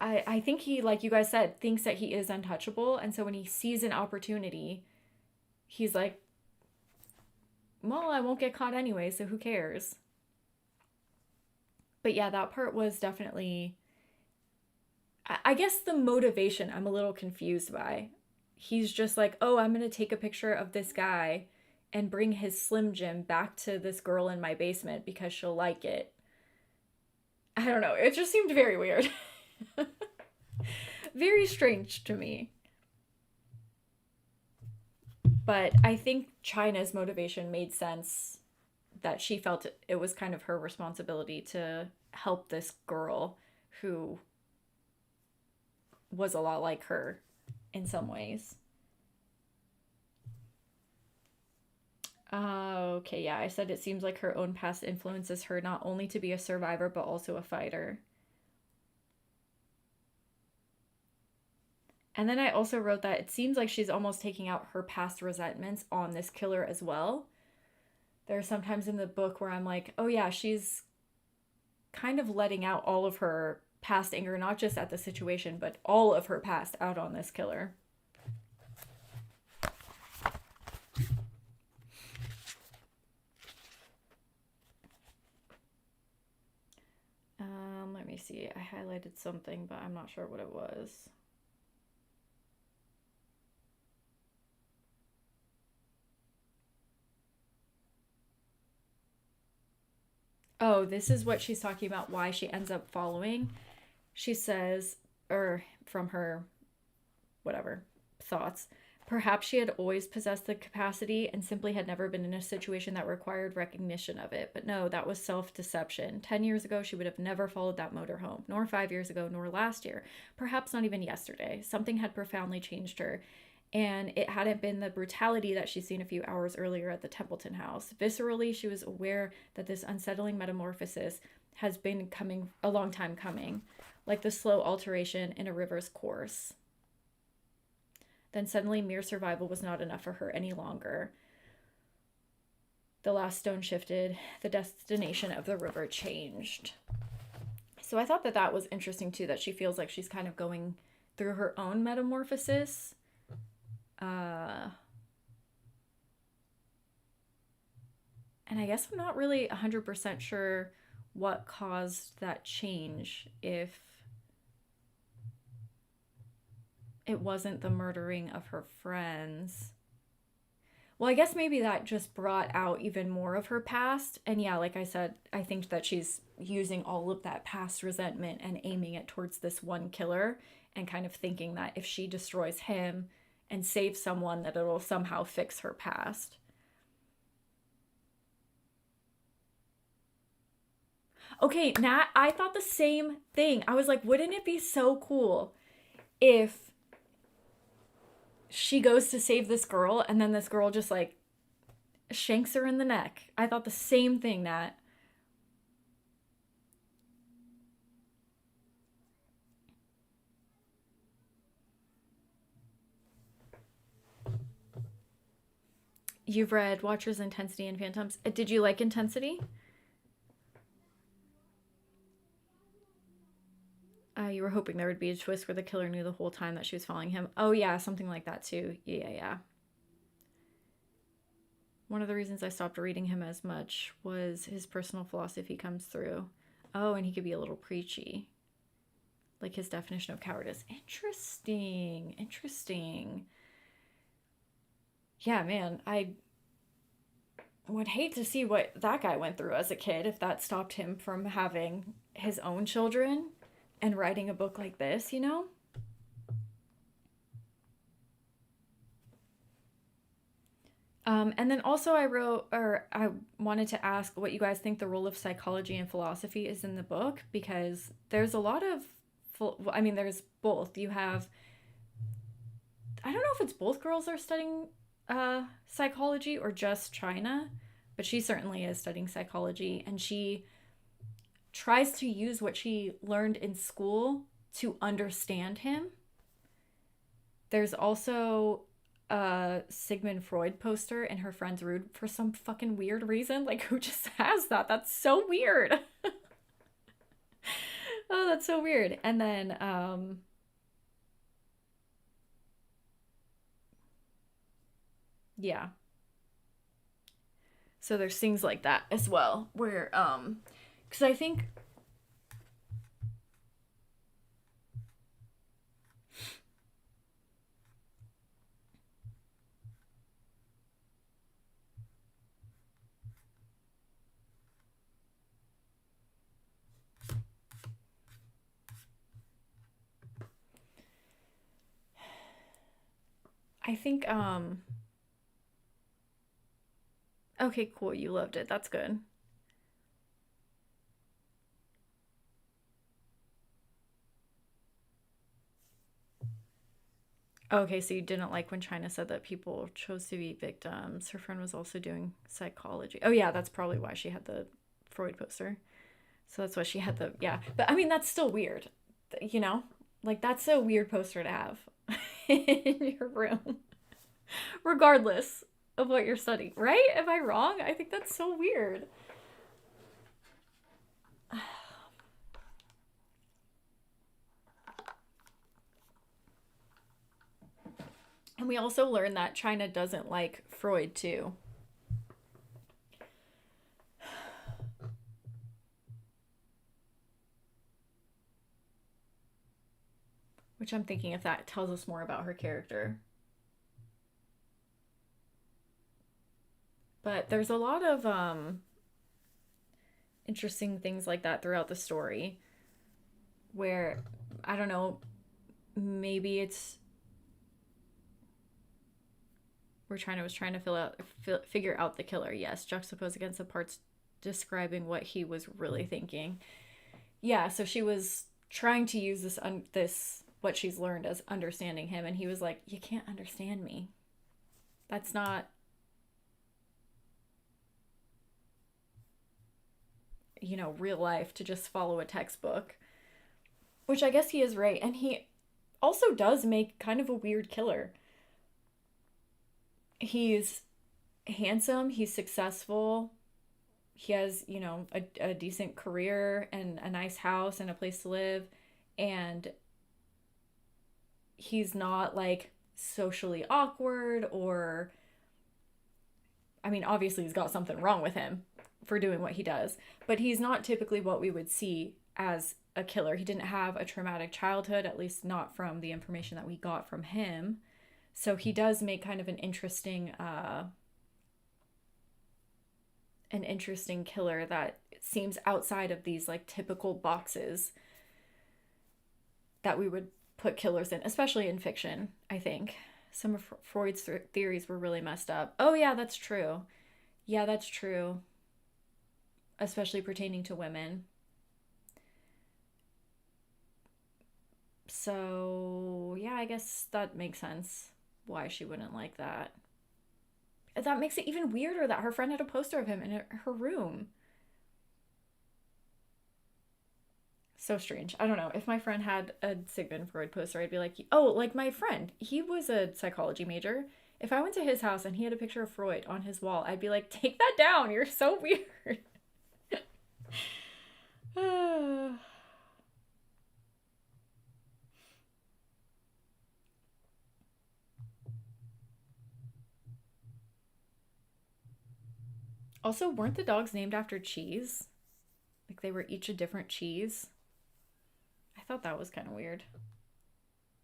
I think he, like you guys said, thinks that he is untouchable. And so when he sees an opportunity, he's like, well, I won't get caught anyway, so who cares? But yeah, that part was definitely, I guess the motivation I'm a little confused by. He's just like, oh, I'm going to take a picture of this guy and bring his Slim Jim back to this girl in my basement because she'll like it. I don't know. It just seemed very weird. Very strange to me. But I think China's motivation made sense, that she felt it was kind of her responsibility to help this girl who was a lot like her in some ways. Okay, yeah, I said it seems like her own past influences her not only to be a survivor, but also a fighter. And then I also wrote that it seems like she's almost taking out her past resentments on this killer as well. There are some times in the book where I'm like, oh yeah, she's kind of letting out all of her past anger, not just at the situation, but all of her past out on this killer. me see. I highlighted something, but I'm not sure what it was. Oh, this is what she's talking about, why she ends up following. She says, or from her, whatever, thoughts, perhaps she had always possessed the capacity and simply had never been in a situation that required recognition of it. But no, that was self deception. 10 years ago, she would have never followed that motorhome, nor 5 years ago, nor last year, perhaps not even yesterday. Something had profoundly changed her. And it hadn't been the brutality that she'd seen a few hours earlier at the Templeton house. Viscerally, she was aware that this unsettling metamorphosis has been coming a long time coming, like the slow alteration in a river's course. Then suddenly, mere survival was not enough for her any longer. The last stone shifted, the destination of the river changed. So I thought that that was interesting too, that she feels like she's kind of going through her own metamorphosis. And I guess I'm not really 100% sure what caused that change, if it wasn't the murdering of her friends. Well, I guess maybe that just brought out even more of her past. And yeah, like I said, I think that she's using all of that past resentment and aiming it towards this one killer, and kind of thinking that if she destroys him and saves someone, that it'll somehow fix her past. Okay, Nat, I thought the same thing. I was like, wouldn't it be so cool if she goes to save this girl and then this girl just like shanks her in the neck? I thought the same thing, Nat. You've read Watcher's Intensity and Phantoms. Did you like Intensity? You were hoping there would be a twist where the killer knew the whole time that she was following him. Oh, yeah, something like that, too. Yeah. One of the reasons I stopped reading him as much was his personal philosophy comes through. Oh, and he could be a little preachy. Like his definition of cowardice. Interesting. Yeah, man, I would hate to see what that guy went through as a kid, if that stopped him from having his own children and writing a book like this, you know? And then also I wanted to ask what you guys think the role of psychology and philosophy is in the book, because there's a lot of, I mean, there's both. You have, I don't know if it's both girls are studying psychology or just China, but she certainly is studying psychology, and she tries to use what she learned in school to understand him. There's also a Sigmund Freud poster in her friend's room for some fucking weird reason. Like, who just has that? That's so weird. Oh, that's so weird. And then, yeah. So there's things like that as well, where, because I think, okay, cool, you loved it. That's good. Okay, so you didn't like when China said that people chose to be victims. Her friend was also doing psychology. Oh, yeah, that's probably why she had the Freud poster. So that's why she had the, yeah. But I mean, that's still weird, you know? Like, that's a weird poster to have in your room, regardless of what you're studying, right? Am I wrong? I think that's so weird. And we also learned that China doesn't like Freud, too. which I'm thinking if that tells us more about her character. But there's a lot of interesting things like that throughout the story where, I don't know, maybe it's was trying to figure out the killer. Yes, juxtaposed against the parts describing what he was really thinking. Yeah, so she was trying to use this what she's learned as understanding him, and he was like, "You can't understand me. That's not, real life to just follow a textbook." Which I guess he is right, and he also does make kind of a weird killer. He's handsome, he's successful, he has, a decent career and a nice house and a place to live, and he's not like socially awkward or, I mean, obviously he's got something wrong with him for doing what he does, but he's not typically what we would see as a killer. He didn't have a traumatic childhood, at least not from the information that we got from him. So he does make kind of an interesting killer that seems outside of these like typical boxes that we would put killers in, especially in fiction, I think. Some of Freud's theories were really messed up. Oh yeah, that's true. Yeah, that's true. Especially pertaining to women. So, yeah, I guess that makes sense why she wouldn't like that. That makes it even weirder that her friend had a poster of him in her room. So strange. I don't know. If my friend had a Sigmund Freud poster, I'd be like, oh, like my friend, he was a psychology major. If I went to his house and he had a picture of Freud on his wall, I'd be like, take that down. You're so weird. Also, weren't the dogs named after cheese? Like they were each a different cheese? I thought that was kind of weird.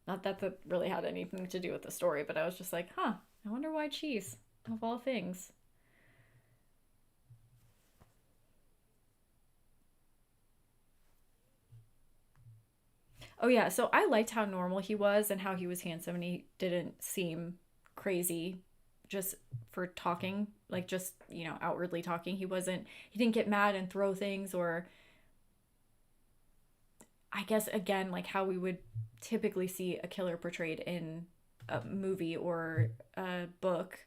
Not that that really had anything to do with the story, but I was just like, huh, I wonder why cheese, of all things. Oh, yeah, so I liked how normal he was and how he was handsome and he didn't seem crazy just for talking, like just, outwardly talking. He didn't get mad and throw things or I guess again like how we would typically see a killer portrayed in a movie or a book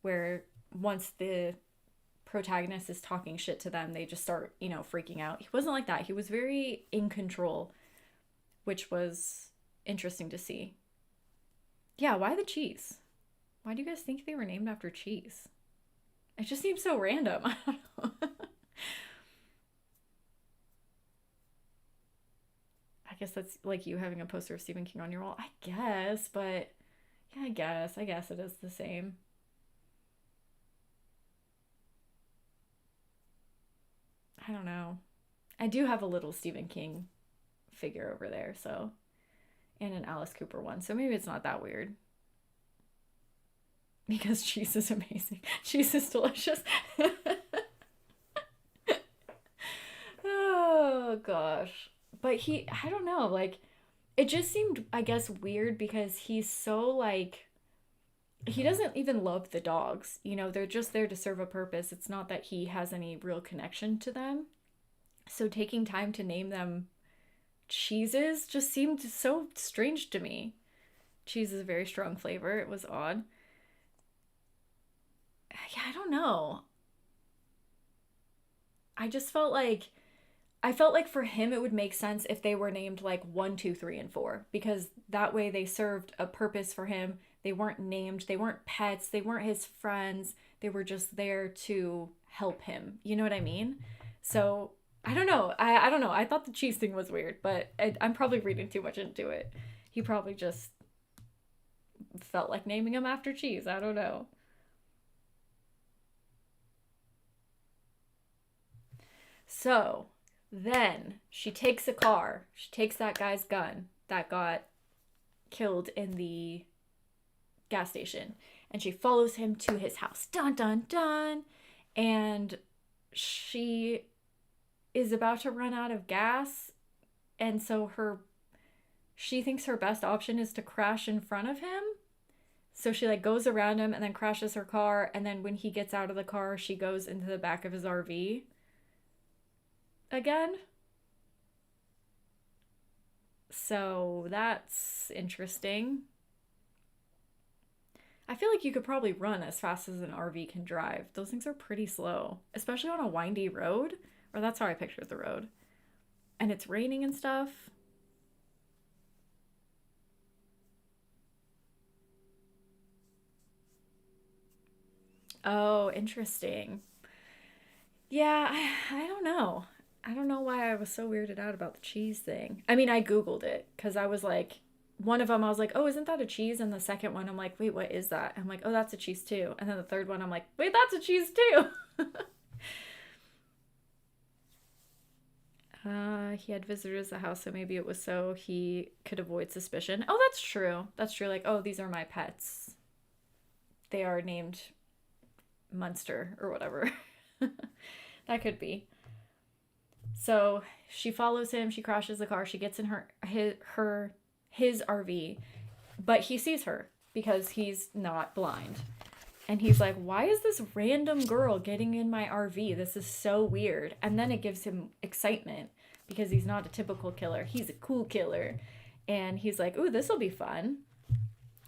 where once the protagonist is talking shit to them, they just start, freaking out. He wasn't like that. He was very in control, which was interesting to see. Yeah, why the cheese? Why do you guys think they were named after cheese? It just seems so random. I don't know. I guess that's like you having a poster of Stephen King on your wall. I guess, but yeah, I guess it is the same. I don't know. I do have a little Stephen King figure over there, so and an Alice Cooper one. So maybe it's not that weird. Because cheese is amazing. Cheese is delicious. Oh gosh. But I don't know, like it just seemed I guess weird because he's so like he doesn't even love the dogs. They're just there to serve a purpose. It's not that he has any real connection to them. So taking time to name them cheeses just seemed so strange to me. Cheese is a very strong flavor. It was odd. Yeah, I don't know. I just felt like for him it would make sense if they were named like 1, 2, 3, and 4 because that way they served a purpose for him. They weren't named, they weren't pets, they weren't his friends. They were just there to help him. You know what I mean? So I don't know. I don't know. I thought the cheese thing was weird, but I'm probably reading too much into it. He probably just felt like naming him after cheese. I don't know. So then she takes a car. She takes that guy's gun that got killed in the gas station. And she follows him to his house. Dun, dun, dun. And she is about to run out of gas. And so she thinks her best option is to crash in front of him. So she like goes around him and then crashes her car. And then when he gets out of the car, she goes into the back of his RV again. So that's interesting. I feel like you could probably run as fast as an RV can drive. Those things are pretty slow, especially on a windy road, or that's how I pictured the road. And it's raining and stuff. Oh, interesting. Yeah, I don't know. I don't know why I was so weirded out about the cheese thing. I mean, I Googled it because I was like, one of them, I was like, oh, isn't that a cheese? And the second one, I'm like, wait, what is that? I'm like, oh, that's a cheese too. And then the third one, I'm like, wait, that's a cheese too. He had visitors at the house, so maybe it was so he could avoid suspicion. Oh, that's true. That's true. Like, oh, these are my pets. They are named Munster or whatever. That could be. So she follows him. She crashes the car. She gets in his RV, but he sees her because he's not blind. And he's like, why is this random girl getting in my RV? This is so weird. And then it gives him excitement because he's not a typical killer. He's a cool killer. And he's like, ooh, this will be fun.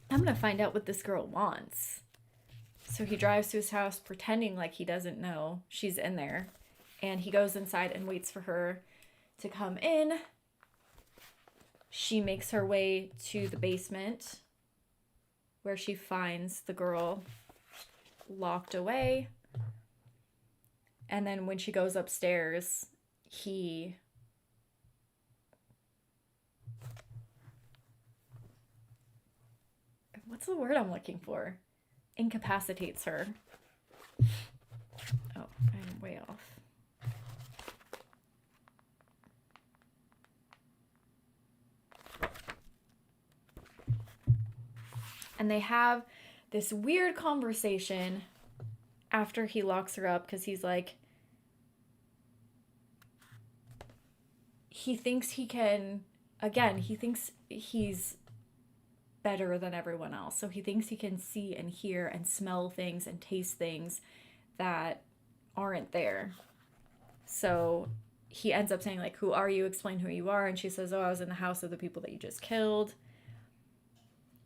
I'm going to find out what this girl wants. So he drives to his house pretending like he doesn't know she's in there. And he goes inside and waits for her to come in. She makes her way to the basement where she finds the girl locked away. And then when she goes upstairs, he what's the word I'm looking for? Incapacitates her. Oh, I'm way off. And they have this weird conversation after he locks her up because he's like, he thinks he can, again, he thinks he's better than everyone else. So he thinks he can see and hear and smell things and taste things that aren't there. So he ends up saying like, who are you? Explain who you are. And she says, oh, I was in the house of the people that you just killed.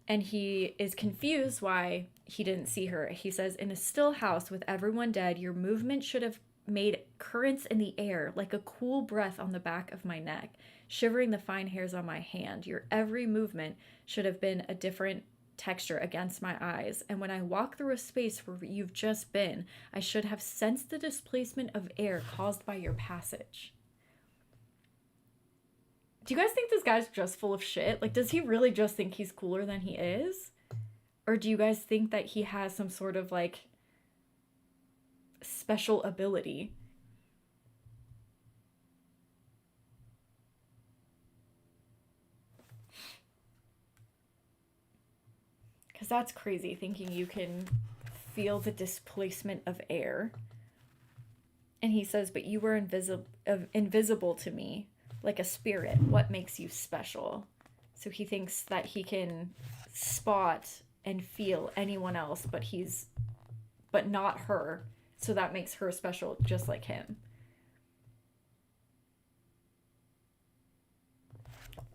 And he is confused why he didn't see her. He says, in a still house with everyone dead, your movement should have made currents in the air, like a cool breath on the back of my neck, shivering the fine hairs on my hand. Your every movement should have been a different texture against my eyes. And when I walk through a space where you've just been, I should have sensed the displacement of air caused by your passage. Do you guys think this guy's just full of shit? Like, does he really just think he's cooler than he is? Or do you guys think that he has some sort of, like, special ability? Because that's crazy, thinking you can feel the displacement of air. And he says, but you were invisible to me. Like a spirit. What makes you special? So he thinks that he can spot and feel anyone else, but not her. So that makes her special just like him.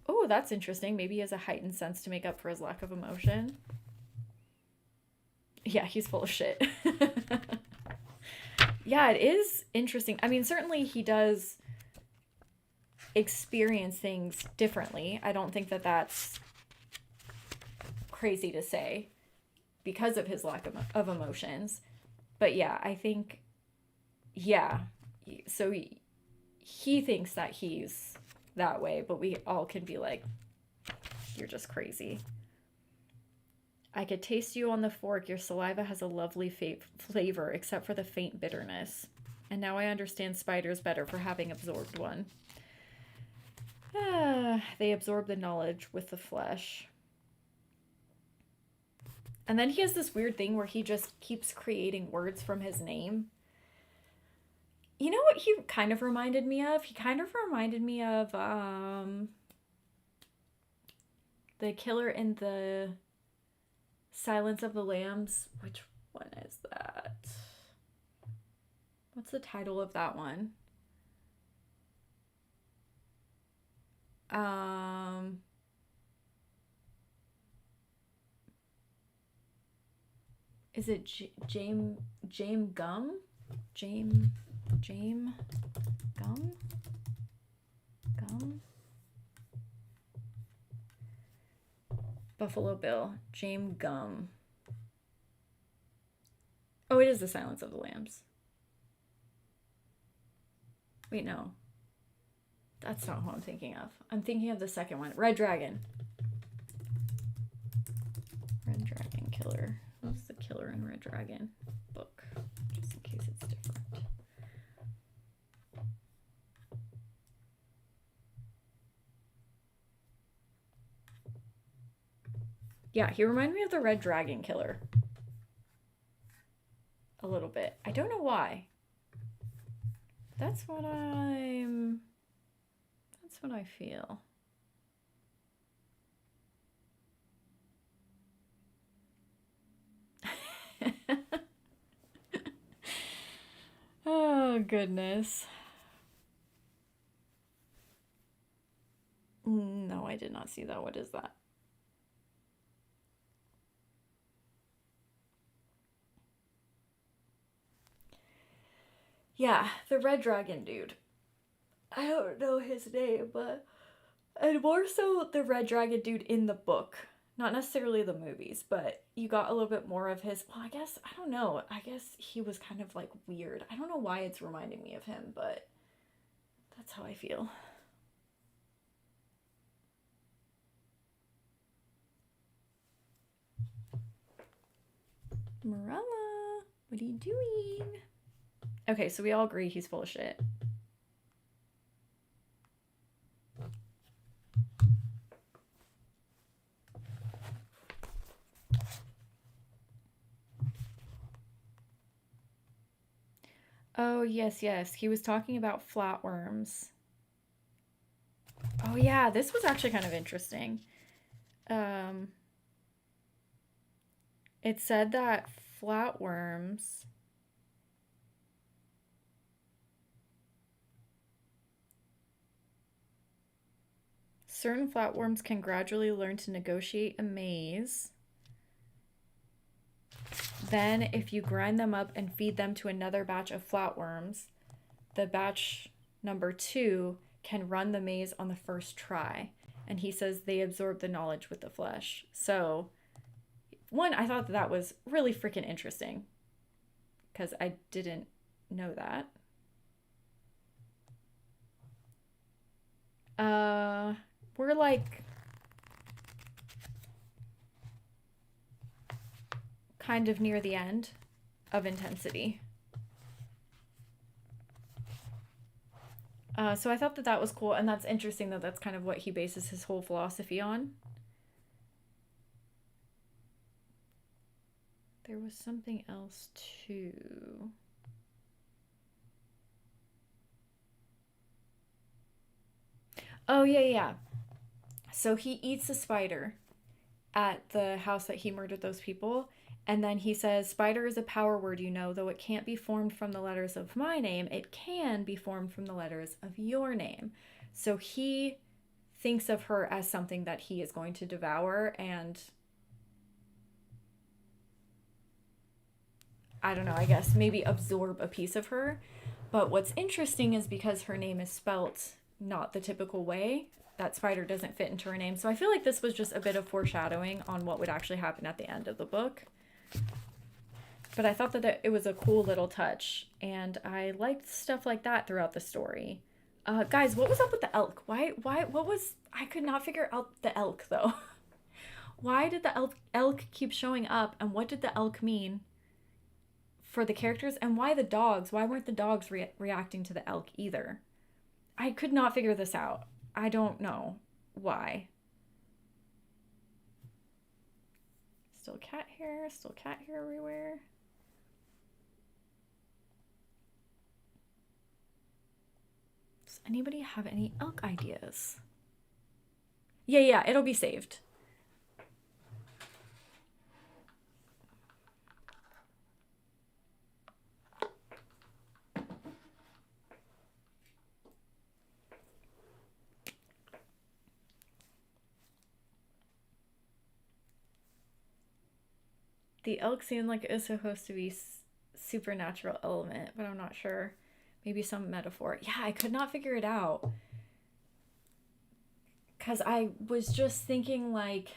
Oh, that's interesting. Maybe he has a heightened sense to make up for his lack of emotion. Yeah, he's full of shit. Yeah, it is interesting. I mean, certainly he does experience things differently. I don't think that that's crazy to say because of his lack of emotions. But yeah, I think, yeah. So he thinks that he's that way, but we all can be like, you're just crazy. I could taste you on the fork. Your saliva has a lovely flavor, except for the faint bitterness. And now I understand spiders better for having absorbed one. They absorb the knowledge with the flesh. And then he has this weird thing where he just keeps creating words from his name. You know what he kind of reminded me of? He kind of reminded me of the killer in the Silence of the Lambs. Which one is that? What's the title of that one? Is it James Gum? James Gum? Gum? Buffalo Bill. James Gum. Oh, it is The Silence of the Lambs. Wait, no. That's not who I'm thinking of. I'm thinking of the second one. Red Dragon. Red Dragon Killer. Who's the killer in Red Dragon book? Just in case it's different. Yeah, he reminded me of the Red Dragon Killer. A little bit. I don't know why. That's what I feel. Oh, goodness. No, I did not see that. What is that? Yeah, the Red Dragon dude. I don't know his name, but... And more so the Red Dragon dude in the book. Not necessarily the movies, but you got a little bit more of his... Well, I guess, I don't know. I guess he was kind of, like, weird. I don't know why it's reminding me of him, but that's how I feel. Morella, what are you doing? Okay, so we all agree he's full of shit. Oh, yes, yes. He was talking about flatworms. Oh, yeah, this was actually kind of interesting. It said that flatworms... Certain flatworms can gradually learn to negotiate a maze. Then, if you grind them up and feed them to another batch of flatworms, the batch number 2 can run the maze on the first try. And he says they absorb the knowledge with the flesh. So, one, I thought that was really freaking interesting. Because I didn't know that. We're like... kind of near the end of Intensity. So I thought that that was cool, and that's interesting that that's kind of what he bases his whole philosophy on. There was something else too. Oh, yeah. So he eats a spider at the house that he murdered those people. And then he says, spider is a power word, you know, though it can't be formed from the letters of my name, it can be formed from the letters of your name. So he thinks of her as something that he is going to devour and, I don't know, I guess maybe absorb a piece of her. But what's interesting is because her name is spelt not the typical way, that spider doesn't fit into her name. So I feel like this was just a bit of foreshadowing on what would actually happen at the end of the book. But I thought that it was a cool little touch, and I liked stuff like that throughout the story. Guys, what was up with the elk? I could not figure out the elk, though. Why did the elk keep showing up, and what did the elk mean for the characters? And why the dogs? Why weren't the dogs reacting to the elk either? I could not figure this out. I don't know why. Still cat hair everywhere. Does anybody have any elk ideas? Yeah, it'll be saved. The elk seemed like it was supposed to be supernatural element, but I'm not sure. Maybe some metaphor. Yeah, I could not figure it out. Because I was just thinking like,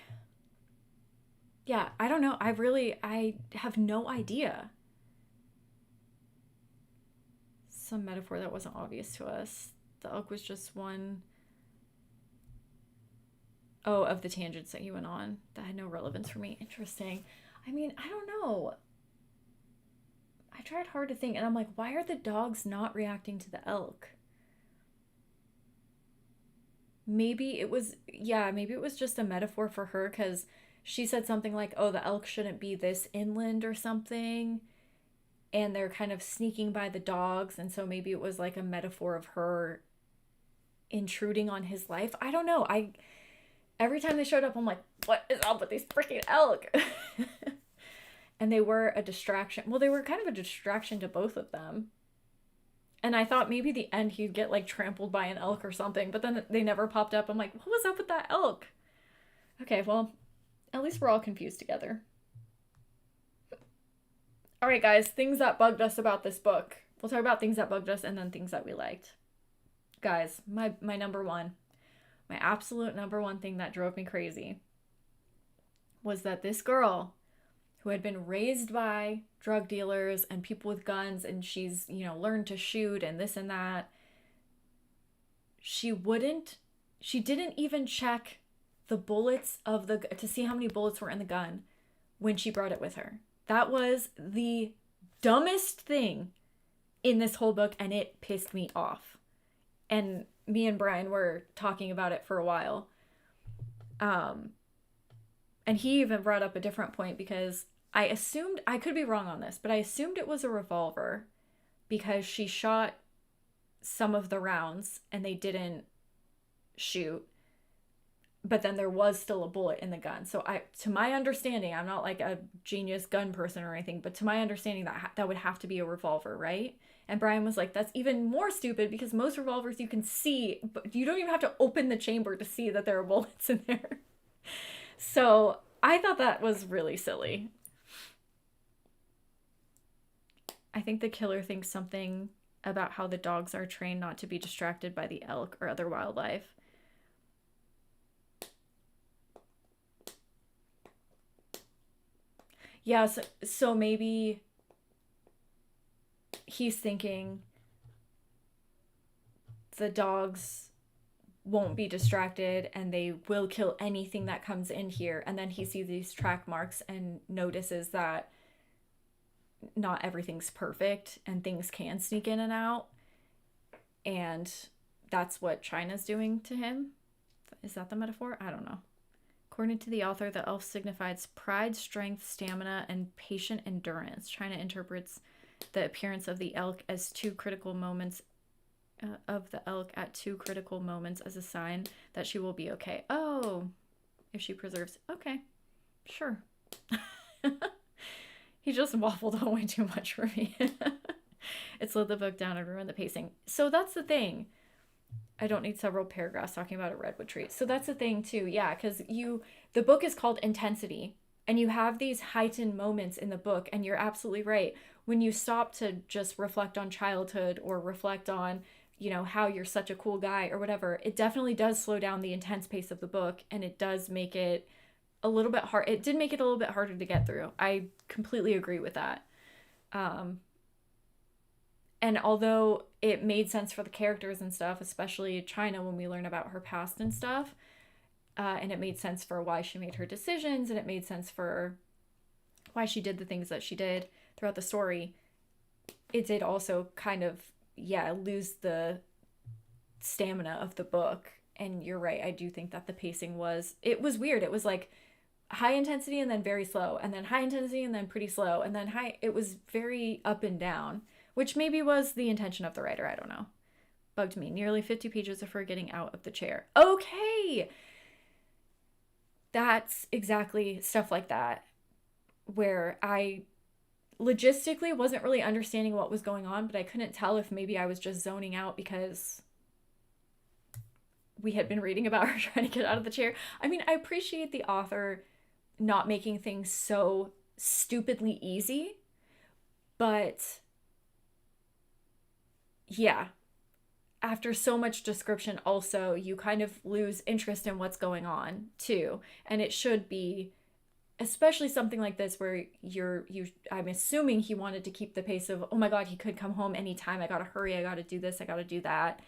yeah, I don't know. I have no idea. Some metaphor that wasn't obvious to us. The elk was just one, oh, of the tangents that he went on that had no relevance for me. Interesting. I mean, I don't know. I tried hard to think, and I'm like, why are the dogs not reacting to the elk? Maybe it was, yeah, maybe it was just a metaphor for her because she said something like, oh, the elk shouldn't be this inland or something. And they're kind of sneaking by the dogs. And so maybe it was like a metaphor of her intruding on his life. I don't know. Every time they showed up, I'm like, what is up with these freaking elk? And they were a distraction. Well, they were kind of a distraction to both of them. And I thought maybe the end he'd get like trampled by an elk or something, but then they never popped up. I'm like, what was up with that elk? Okay, well, at least we're all confused together. All right, guys, things that bugged us about this book. We'll talk about things that bugged us and then things that we liked. Guys, my number one, my absolute number one thing that drove me crazy was that this girl who had been raised by drug dealers and people with guns, and she's, learned to shoot and this and that. She didn't even check the bullets to see how many bullets were in the gun when she brought it with her. That was the dumbest thing in this whole book, and it pissed me off. And me and Brian were talking about it for a while. And he even brought up a different point because I assumed, I could be wrong on this, but I assumed it was a revolver because she shot some of the rounds and they didn't shoot. But then there was still a bullet in the gun. So to my understanding, I'm not like a genius gun person or anything, but to my understanding that would have to be a revolver, right? And Brian was like, that's even more stupid because most revolvers you can see, but you don't even have to open the chamber to see that there are bullets in there. So I thought that was really silly. I think the killer thinks something about how the dogs are trained not to be distracted by the elk or other wildlife. Yeah, so maybe he's thinking the dogs won't be distracted and they will kill anything that comes in here. And then he sees these track marks and notices that not everything's perfect and things can sneak in and out. And that's what China's doing to him. Is that the metaphor? I don't know. According to the author, the elf signifies pride, strength, stamina, and patient endurance. China interprets the appearance of the elk as two critical moments as a sign that she will be okay. Oh, if she preserves. Okay, sure. He just waffled on way too much for me. It slowed the book down and ruined the pacing. So that's the thing. I don't need several paragraphs talking about a redwood tree. So that's the thing too. Yeah, because the book is called Intensity, and you have these heightened moments in the book, and you're absolutely right. When you stop to just reflect on childhood or reflect on, how you're such a cool guy or whatever, it definitely does slow down the intense pace of the book, and it does make it a little bit hard. It did make it a little bit harder to get through. I completely agree with that. And although it made sense for the characters and stuff, especially China, when we learn about her past and stuff, and it made sense for why she made her decisions, and it made sense for why she did the things that she did throughout the story, it did also kind of, lose the stamina of the book. And you're right, I do think that the pacing was weird. It was like high intensity and then very slow, and then high intensity and then pretty slow, and then high. It was very up and down, which maybe was the intention of the writer. I don't know. Bugged me. Nearly 50 pages of her getting out of the chair. Okay. That's exactly stuff like that where I logistically wasn't really understanding what was going on, but I couldn't tell if maybe I was just zoning out because we had been reading about her trying to get out of the chair. I mean, I appreciate the author not making things so stupidly easy, but yeah, after so much description also, you kind of lose interest in what's going on too. And it should be, especially something like this where I'm assuming he wanted to keep the pace of, oh my God, he could come home anytime. I gotta hurry. I gotta do this. I gotta do that.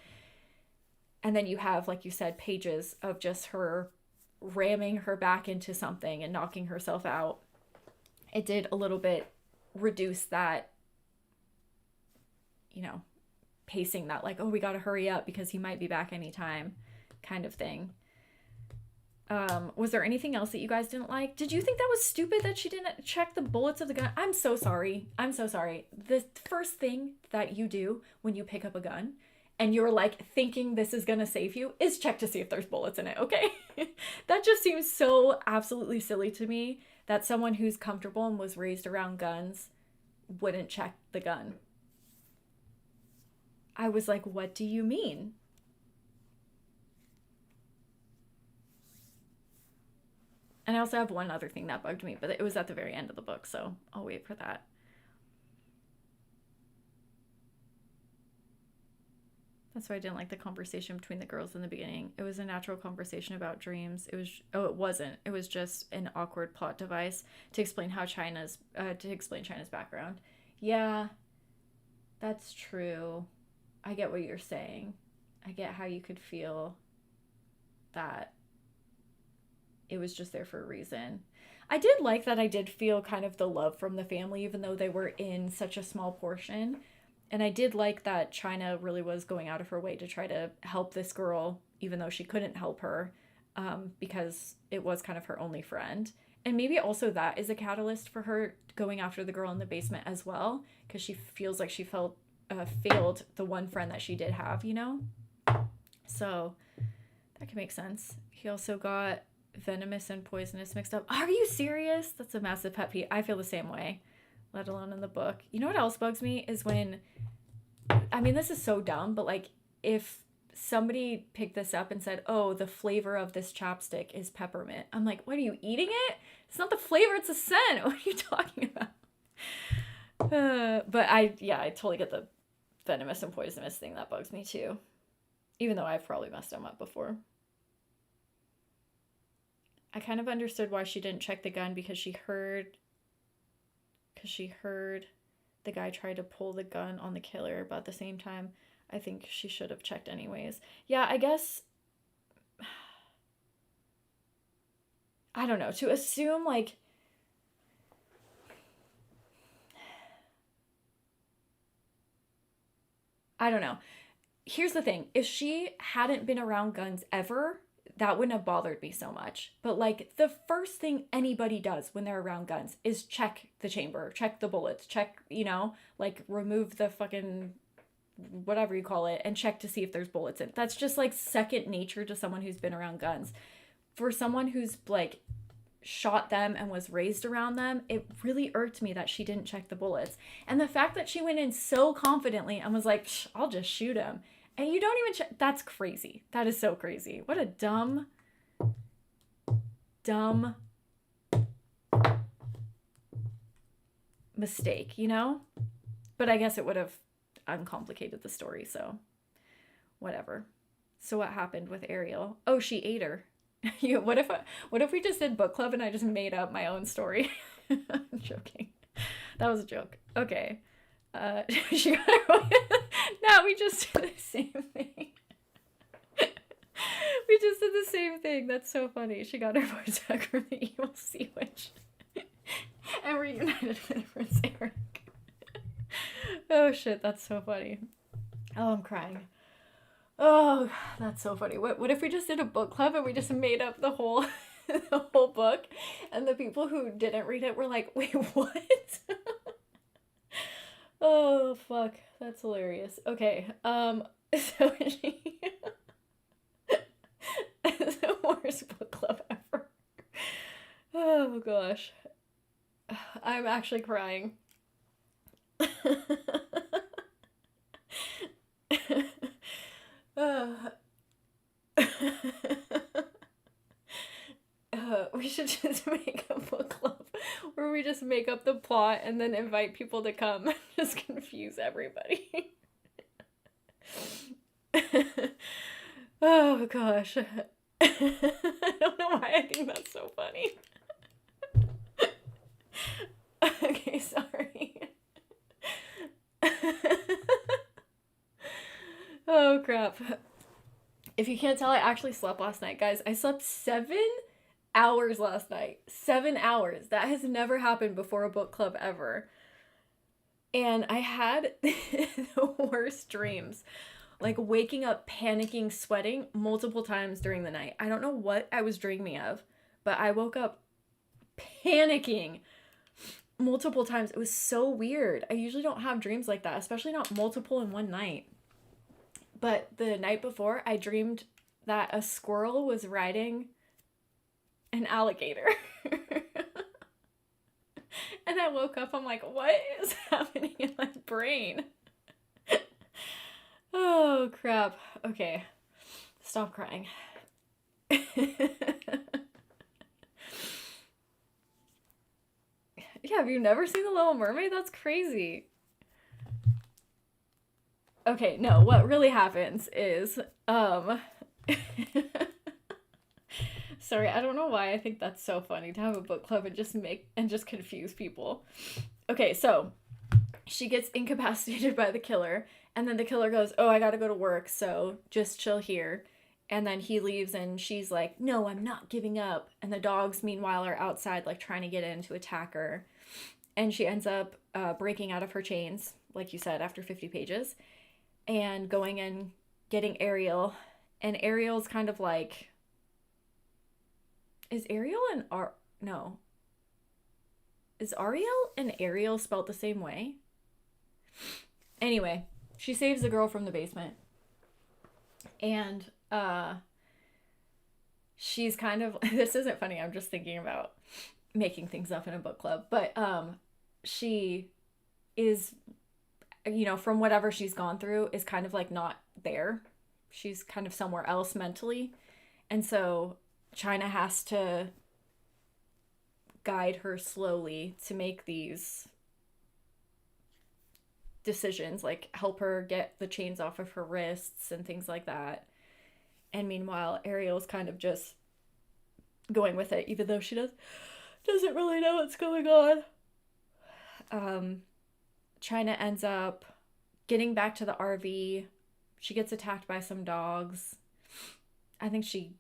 And then you have, like you said, pages of just her ramming her back into something and knocking herself out. It did a little bit reduce that, pacing, that like, oh, we gotta hurry up because he might be back anytime kind of thing. Was there anything else that you guys didn't like? Did you think that was stupid that she didn't check the bullets of the gun? I'm so sorry. The first thing that you do when you pick up a gun and you're like thinking this is gonna save you is check to see if there's bullets in it, okay? That just seems so absolutely silly to me that someone who's comfortable and was raised around guns wouldn't check the gun. I was like, what do you mean? And I also have one other thing that bugged me, but it was at the very end of the book, so I'll wait for that. That's why I didn't like the conversation between the girls in the beginning. It was a natural conversation about dreams. It wasn't. It was just an awkward plot device to explain China's background. Yeah, that's true. I get what you're saying. I get how you could feel that it was just there for a reason. I did like that I did feel kind of the love from the family, even though they were in such a small portion. And I did like that China really was going out of her way to try to help this girl, even though she couldn't help her, because it was kind of her only friend. And maybe also that is a catalyst for her going after the girl in the basement as well, because she feels like she failed the one friend that she did have, So that can make sense. He also got venomous and poisonous mixed up. Are you serious? That's a massive pet peeve. I feel the same way, let alone in the book. You know what else bugs me is when, I mean, this is so dumb, but like if somebody picked this up and said, oh, the flavor of this chapstick is peppermint. I'm like, what, are you eating it? It's not the flavor, it's a scent. What are you talking about? But I totally get the venomous and poisonous thing. That bugs me too. Even though I've probably messed them up before. I kind of understood why she didn't check the gun because she heard the guy try to pull the gun on the killer, but at the same time, I think she should have checked anyways. Yeah, I guess, I don't know, to assume like, I don't know. Here's the thing. If she hadn't been around guns ever, that wouldn't have bothered me so much. But like the first thing anybody does when they're around guns is check the chamber, check the bullets, check, like remove the fucking whatever you call it and check to see if there's bullets in. That's just like second nature to someone who's been around guns. For someone who's like shot them and was raised around them, it really irked me that she didn't check the bullets. And the fact that she went in so confidently and was like, I'll just shoot him. And you don't even check. That's crazy. That is so crazy. What a dumb mistake, But I guess it would have uncomplicated the story, so whatever. So what happened with Ariel? Oh, she ate her. What if we just did book club and I just made up my own story? I'm joking. That was a joke. Okay. She got her. No, we just did the same thing. We just did the same thing. That's so funny. She got her voice back from the evil sea witch and reunited with Prince Eric. Oh shit, that's so funny. Oh, I'm crying. Oh, that's so funny. What if we just did a book club and we just made up the whole the whole book, and the people who didn't read it were like, wait, what? Oh, fuck. That's hilarious. Okay. So she it's the worst book club ever. Oh gosh. I'm actually crying. uh, we should just make a book club where we just make up the plot and then invite people to come and just confuse everybody. Oh gosh. I don't know why I think that's so funny. Okay, sorry. Oh crap. If you can't tell, I actually slept last night, guys. I slept 7 hours last night. 7 hours. That has never happened before a book club ever. And I had the worst dreams. Like waking up, panicking, sweating multiple times during the night. I don't know what I was dreaming of, but I woke up panicking multiple times. It was so weird. I usually don't have dreams like that, especially not multiple in one night. But the night before, I dreamed that a squirrel was riding an alligator. And I woke up, I'm like, what is happening in my brain? Oh, crap. Okay. Stop crying. Yeah, have you never seen The Little Mermaid? That's crazy. Okay, no, what really happens is, sorry, I don't know why I think that's so funny to have a book club and just confuse people. Okay, so she gets incapacitated by the killer, and then the killer goes, "Oh, I gotta go to work, so just chill here." And then he leaves, and she's like, "No, I'm not giving up." And the dogs, meanwhile, are outside, like, trying to get in to attack her. And she ends up breaking out of her chains, like you said, after 50 pages, and going and getting Ariel. And Ariel's kind of like... Is Ariel and No. Is Ariel and Ariel spelled the same way? Anyway, she saves the girl from the basement. And she's kind of... This isn't funny, I'm just thinking about making things up in a book club. But she is, you know, from whatever she's gone through, is kind of like not there. She's kind of somewhere else mentally. And so China has to guide her slowly to make these decisions, like help her get the chains off of her wrists and things like that. And meanwhile, Ariel's kind of just going with it, even though she doesn't really know what's going on. China ends up getting back to the RV. She gets attacked by some dogs. I think she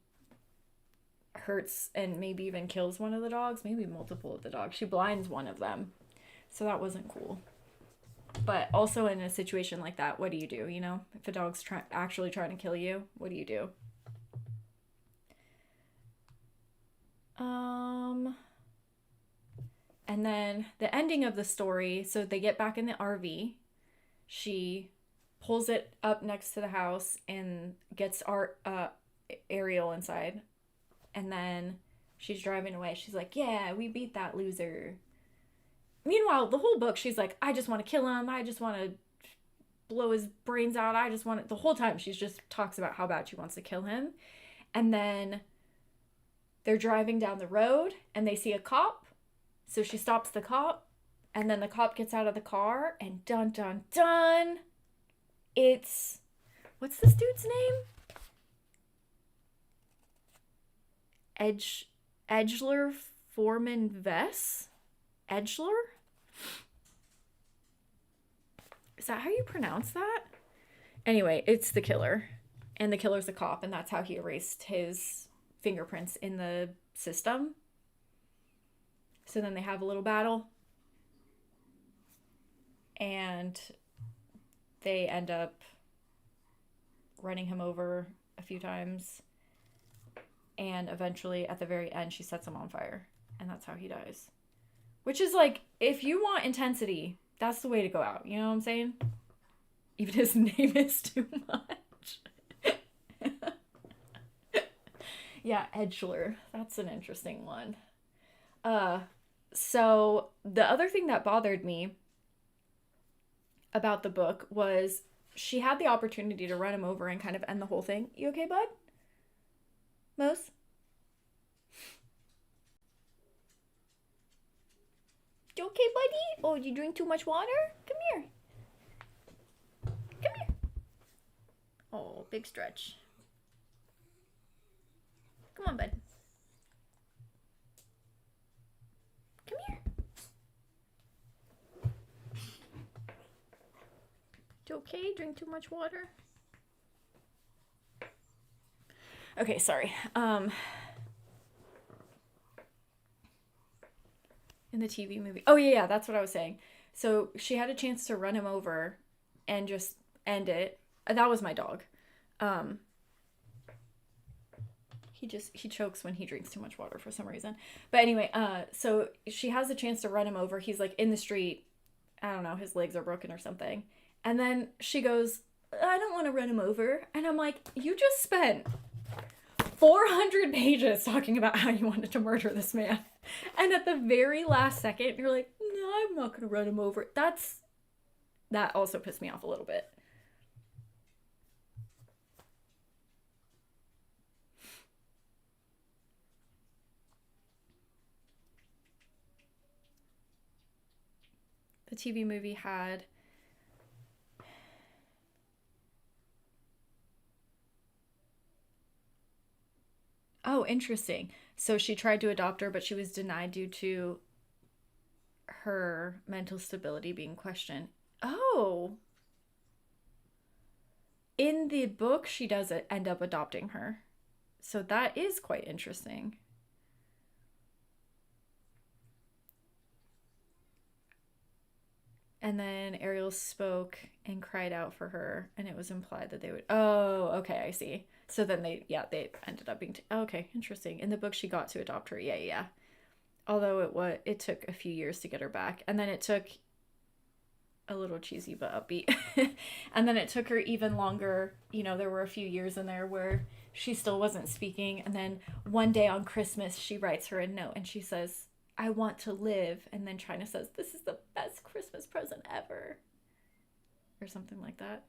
hurts and maybe even kills one of the dogs, maybe multiple of the dogs. She blinds one of them. So that wasn't cool. But also in a situation like that, what do you do, you know? If a dog's actually trying to kill you, what do you do? And then the ending of the story, so they get back in the RV. She pulls it up next to the house and gets Ariel inside. And then she's driving away. She's like, "Yeah, we beat that loser." Meanwhile, the whole book, she's like, "I just want to kill him. I just want to blow his brains out. I just want to..." The whole time, she just talks about how bad she wants to kill him. And then they're driving down the road and they see a cop. So she stops the cop. And then the cop gets out of the car. And dun, dun, dun. It's... What's this dude's name? Edgler Foreman Vess? Edgler? Is that how you pronounce that? Anyway, it's the killer. And the killer's a cop, and that's how he erased his fingerprints in the system. So then they have a little battle. And they end up running him over a few times. and eventually at the very end she sets him on fire, and that's how he dies. Which is like, if you want intensity, that's the way to go out, you know what I'm saying? Even his name is too much. Yeah, Edgeler. That's an interesting one. So the other thing that bothered me about the book was she had the opportunity to run him over and kind of end the whole thing. You okay, bud? Mose? You okay, buddy? Oh, you drink too much water? Come here. Come here. Oh, big stretch. Come on, bud. Come here. You okay? Drink too much water? Okay, sorry. In the TV movie. Oh, yeah, that's what I was saying. So she had a chance to run him over and just end it. That was my dog. He chokes when he drinks too much water for some reason. But anyway, so she has a chance to run him over. He's like in the street. I don't know, his legs are broken or something. And then she goes, I don't want to run him over. And I'm like, you just spent 400 pages talking about how you wanted to murder this man. And at the very last second, you're like, no, I'm not going to run him over. That also pissed me off a little bit. The TV movie had oh, interesting. So she tried to adopt her, but she was denied due to her mental stability being questioned. Oh. In the book, she does end up adopting her. So that is quite interesting. And then Ariel spoke and cried out for her, and it was implied that they would. Oh, okay, I see. So then they ended up being. Okay, interesting. In the book, she got to adopt her. Yeah. Although it took a few years to get her back, and then it took a little cheesy but upbeat, and then it took her even longer. You know, there were a few years in there where she still wasn't speaking, and then one day on Christmas, she writes her a note, and she says, I want to live. And then China says, this is the best Christmas present ever. Or something like that.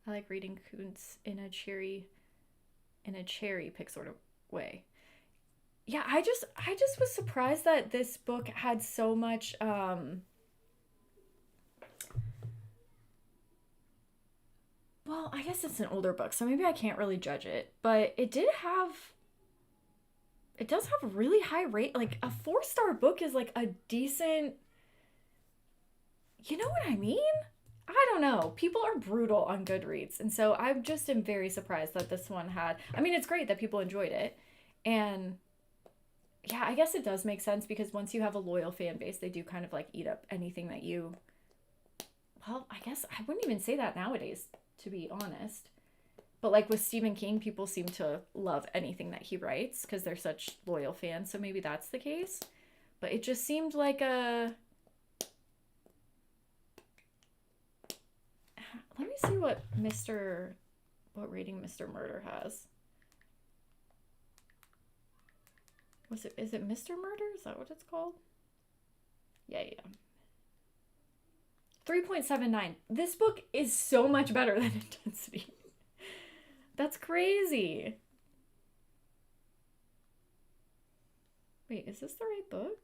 I like reading Koontz in a cherry pick sort of way. Yeah, I just was surprised that this book had so much well, I guess it's an older book, so maybe I can't really judge it, but it does have a really high rate. Like a 4-star book is like a decent, you know what I mean? I don't know. People are brutal on Goodreads. And so I just am very surprised that this one had, I mean, it's great that people enjoyed it. And yeah, I guess it does make sense because once you have a loyal fan base, they do kind of like eat up anything that you, well, I guess I wouldn't even say that nowadays, to be honest. But like with Stephen King, people seem to love anything that he writes because they're such loyal fans. So maybe that's the case. But it just seemed like a... Let me see what rating Mr. Murder has. Is it Mr. Murder? Is that what it's called? Yeah. 3.79. This book is so much better than Intensity. That's crazy. Wait, is this the right book?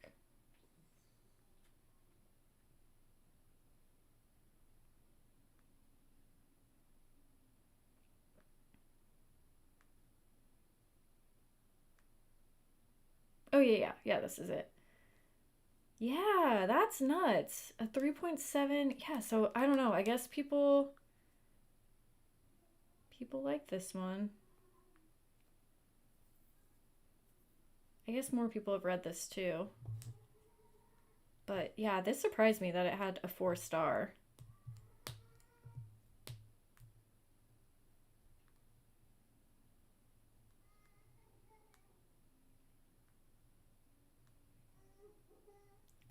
Oh, yeah, this is it. Yeah, that's nuts. A 3.7. Yeah, so I don't know. I guess people like this one. I guess more people have read this too. But yeah, this surprised me that it had a 4-star.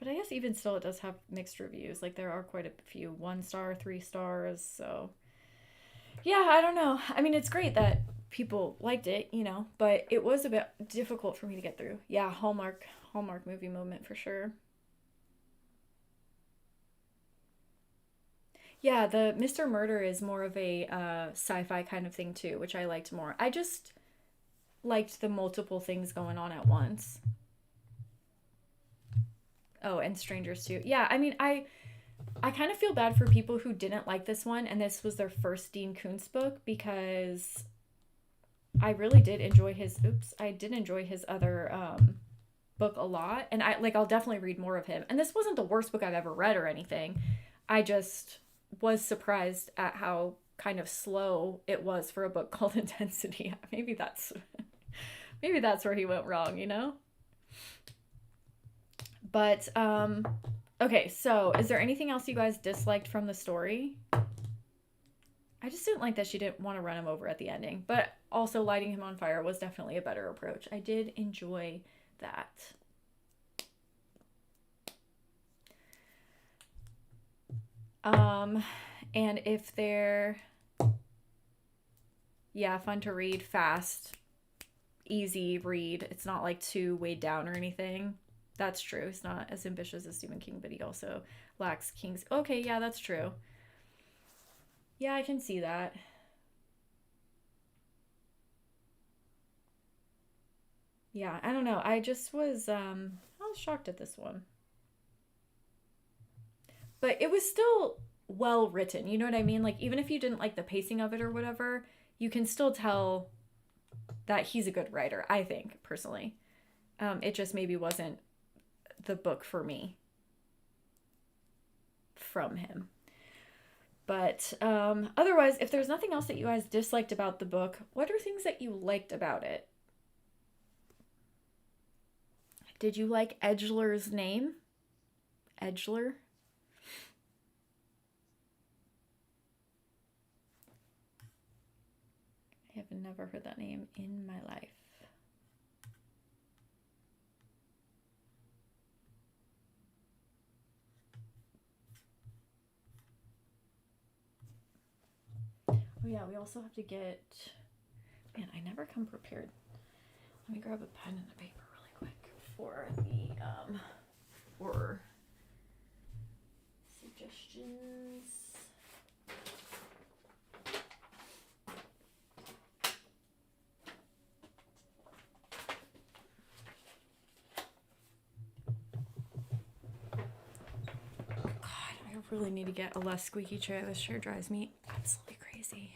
But I guess even still, it does have mixed reviews. Like there are quite a few 1 star, 3 stars. So yeah, I don't know. I mean, it's great that people liked it, but it was a bit difficult for me to get through. Yeah, Hallmark movie moment for sure. Yeah, the Mr. Murder is more of a sci-fi kind of thing too, which I liked more. I just liked the multiple things going on at once. Oh, and Strangers too. Yeah, I mean, I kind of feel bad for people who didn't like this one and this was their first Dean Koontz book because I really did enjoy his I did enjoy his other book a lot and I'll definitely read more of him. And this wasn't the worst book I've ever read or anything. I just was surprised at how kind of slow it was for a book called Intensity. Maybe that's where he went wrong. But okay, so is there anything else you guys disliked from the story? I just didn't like that she didn't want to run him over at the ending, but also lighting him on fire was definitely a better approach. I did enjoy that. And if they're, yeah, fun to read, fast, easy read. It's not like too weighed down or anything. That's true. He's not as ambitious as Stephen King, but he also lacks King's. Okay, yeah, that's true. Yeah, I can see that. Yeah, I don't know. I was shocked at this one. But it was still well written. You know what I mean? Like even if you didn't like the pacing of it or whatever, you can still tell that he's a good writer, I think, personally. It just maybe wasn't the book for me from him. But otherwise, if there's nothing else that you guys disliked about the book, what are things that you liked about it? Did you like Edgeler's name? Edgeler? I have never heard that name in my life. Oh yeah, we also have to get. Man, I never come prepared. Let me grab a pen and a paper really quick for the horror suggestions. God, I really need to get a less squeaky chair. This chair drives me absolutely crazy.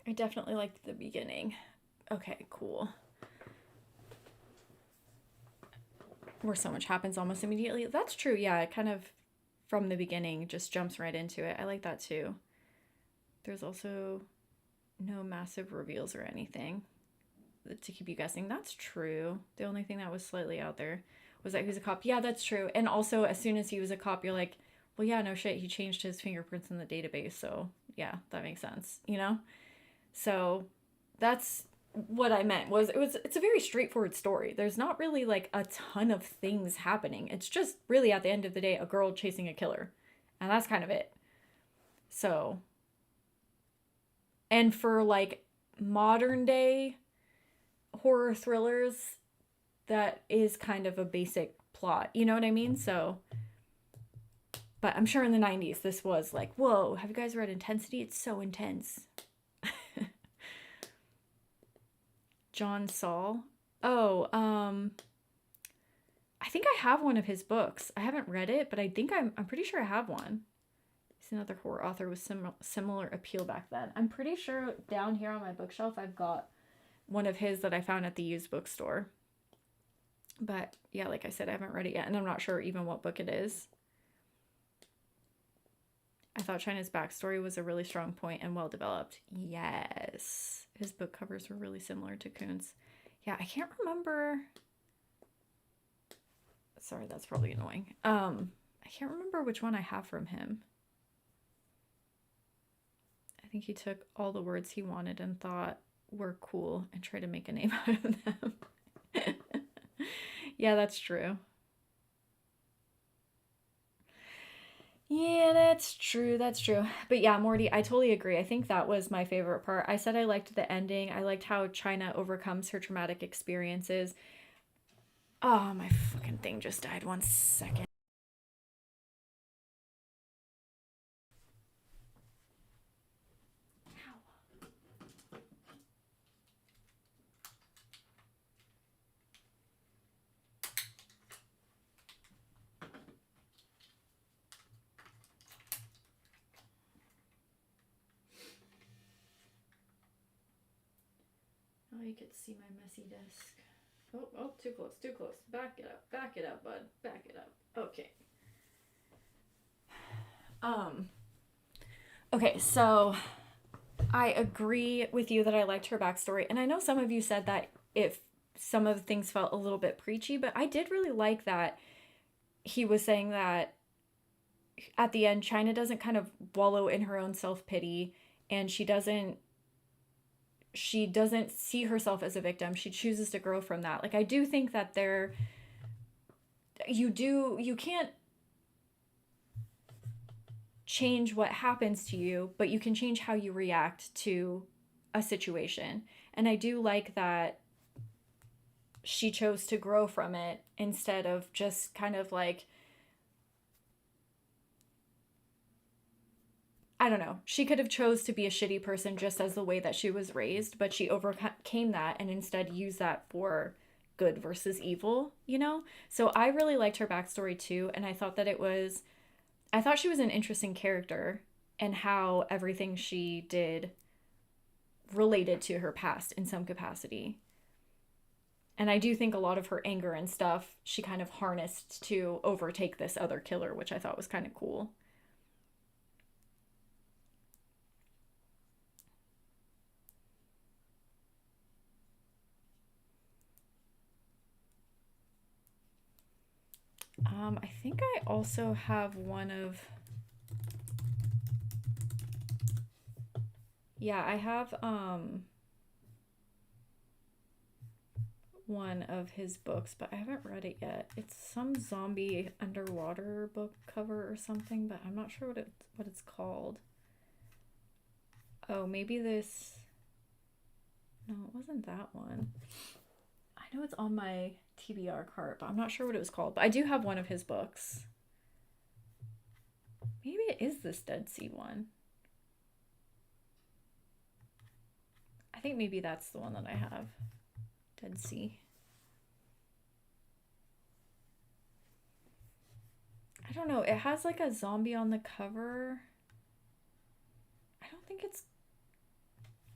I definitely liked the beginning. Okay, cool. Where so much happens almost immediately. That's true, yeah. It kind of, from the beginning, just jumps right into it. I like that too. There's also no massive reveals or anything to keep you guessing. That's true. The only thing that was slightly out there was that he was a cop. Yeah, that's true. And also, as soon as he was a cop, you're like, well, yeah, no shit. He changed his fingerprints in the database. So, yeah, that makes sense. So that's what I meant it's a very straightforward story. There's not really like a ton of things happening. It's just really at the end of the day a girl chasing a killer. And that's kind of it. So, and for like modern day horror thrillers, that is kind of a basic plot. You know what I mean? So, but I'm sure in the 90s this was like, whoa, have you guys read Intensity? It's so intense. John Saul. Oh, I think I have one of his books. I haven't read it, but I think I'm pretty sure I have one. He's another horror author with similar appeal back then. I'm pretty sure down here on my bookshelf I've got one of his that I found at the used bookstore. But yeah, like I said, I haven't read it yet, and I'm not sure even what book it is. I thought China's backstory was a really strong point and well developed. Yes. His book covers were really similar to Koontz. Yeah, I can't remember. Sorry, that's probably annoying. I can't remember which one I have from him. I think he took all the words he wanted and thought were cool and tried to make a name out of them. Yeah, that's true. Yeah, that's true. That's true. But yeah, Morty, I totally agree. I think that was my favorite part. I said I liked the ending. I liked how China overcomes her traumatic experiences. Oh, my fucking thing just died. 1 second. Oh, you get to see my messy desk. Oh, oh, too close, too close. Back it up, bud. Back it up. Okay. Um, okay, so I agree with you that I liked her backstory. And I know some of you said that if some of the things felt a little bit preachy, but I did really like that he was saying that at the end, China doesn't kind of wallow in her own self pity, and she doesn't see herself as a victim. She chooses to grow from that. Like I do think that you can't change what happens to you, but you can change how you react to a situation. And I do like that she chose to grow from it instead of just kind of like, I don't know. She could have chose to be a shitty person just as the way that she was raised, but she overcame that and instead used that for good versus evil, you know? So I really liked her backstory too, and I thought she was an interesting character and how everything she did related to her past in some capacity. And I do think a lot of her anger and stuff she kind of harnessed to overtake this other killer, which I thought was kind of cool. I think I also have one of. Yeah, I have one of his books, but I haven't read it yet. It's some zombie underwater book cover or something, but I'm not sure what it's called. Oh, maybe this. No, it wasn't that one. I know it's on my TBR cart, but I'm not sure what it was called. But I do have one of his books. Maybe it is this Dead Sea one. I think maybe that's the one that I have. Dead Sea. I don't know. It has like a zombie on the cover. I don't think it's.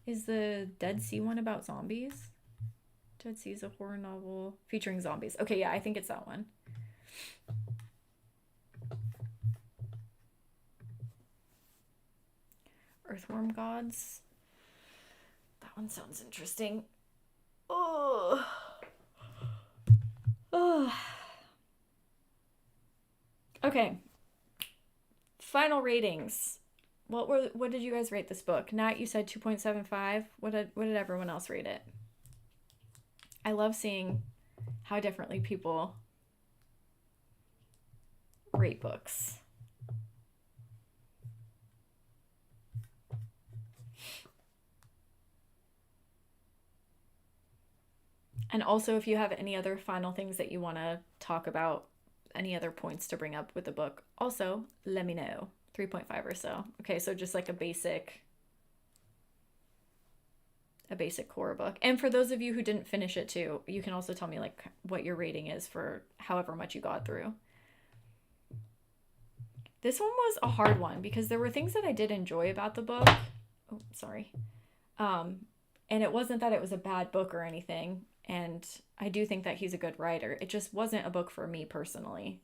Is the Dead Sea one about zombies? Dead Sea is a horror novel featuring zombies. Okay, yeah, I think it's that one. Earthworm Gods. That one sounds interesting. Oh. Oh. Okay. Final ratings. What did you guys rate this book? Nat, you said 2.75. What did everyone else rate it? I love seeing how differently people rate books. And also, if you have any other final things that you want to talk about, any other points to bring up with the book, also let me know. 3.5 or so. Okay, so just like a basic horror book. And for those of you who didn't finish it too, you can also tell me like what your rating is for however much you got through. This one was a hard one because there were things that I did enjoy about the book. Oh, sorry. Um, and it wasn't that it was a bad book or anything. And I do think that he's a good writer. It just wasn't a book for me personally.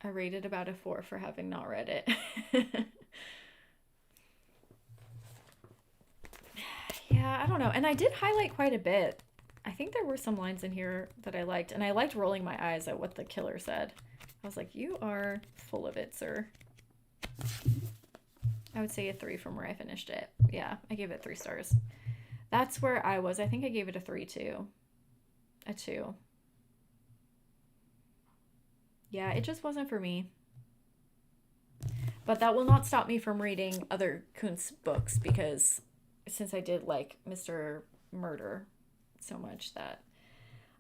I rated about a 4 for having not read it. Yeah, I don't know. And I did highlight quite a bit. I think there were some lines in here that I liked, and I liked rolling my eyes at what the killer said. I was like, you are full of it, sir. I would say a 3 from where I finished it. Yeah, I gave it 3 stars. That's where I was. I think I gave it a 3 too. A 2. Yeah, it just wasn't for me. But that will not stop me from reading other Koontz books, because since I did like Mr. Murder so much, that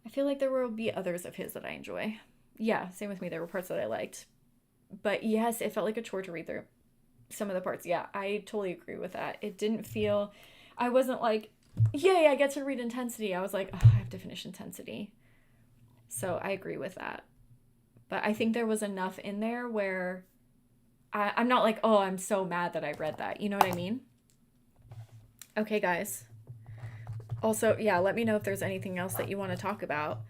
I feel like there will be others of his that I enjoy. Yeah, same with me. There were parts that I liked. But yes, it felt like a chore to read through some of the parts. Yeah, I totally agree with that. It didn't feel, I wasn't like, yay, I get to read Intensity. I was like, oh, I have to finish Intensity. So I agree with that. But I think there was enough in there where I'm not like, oh, I'm so mad that I read that. You know what I mean? Okay, guys. Also, yeah, let me know if there's anything else that you want to talk about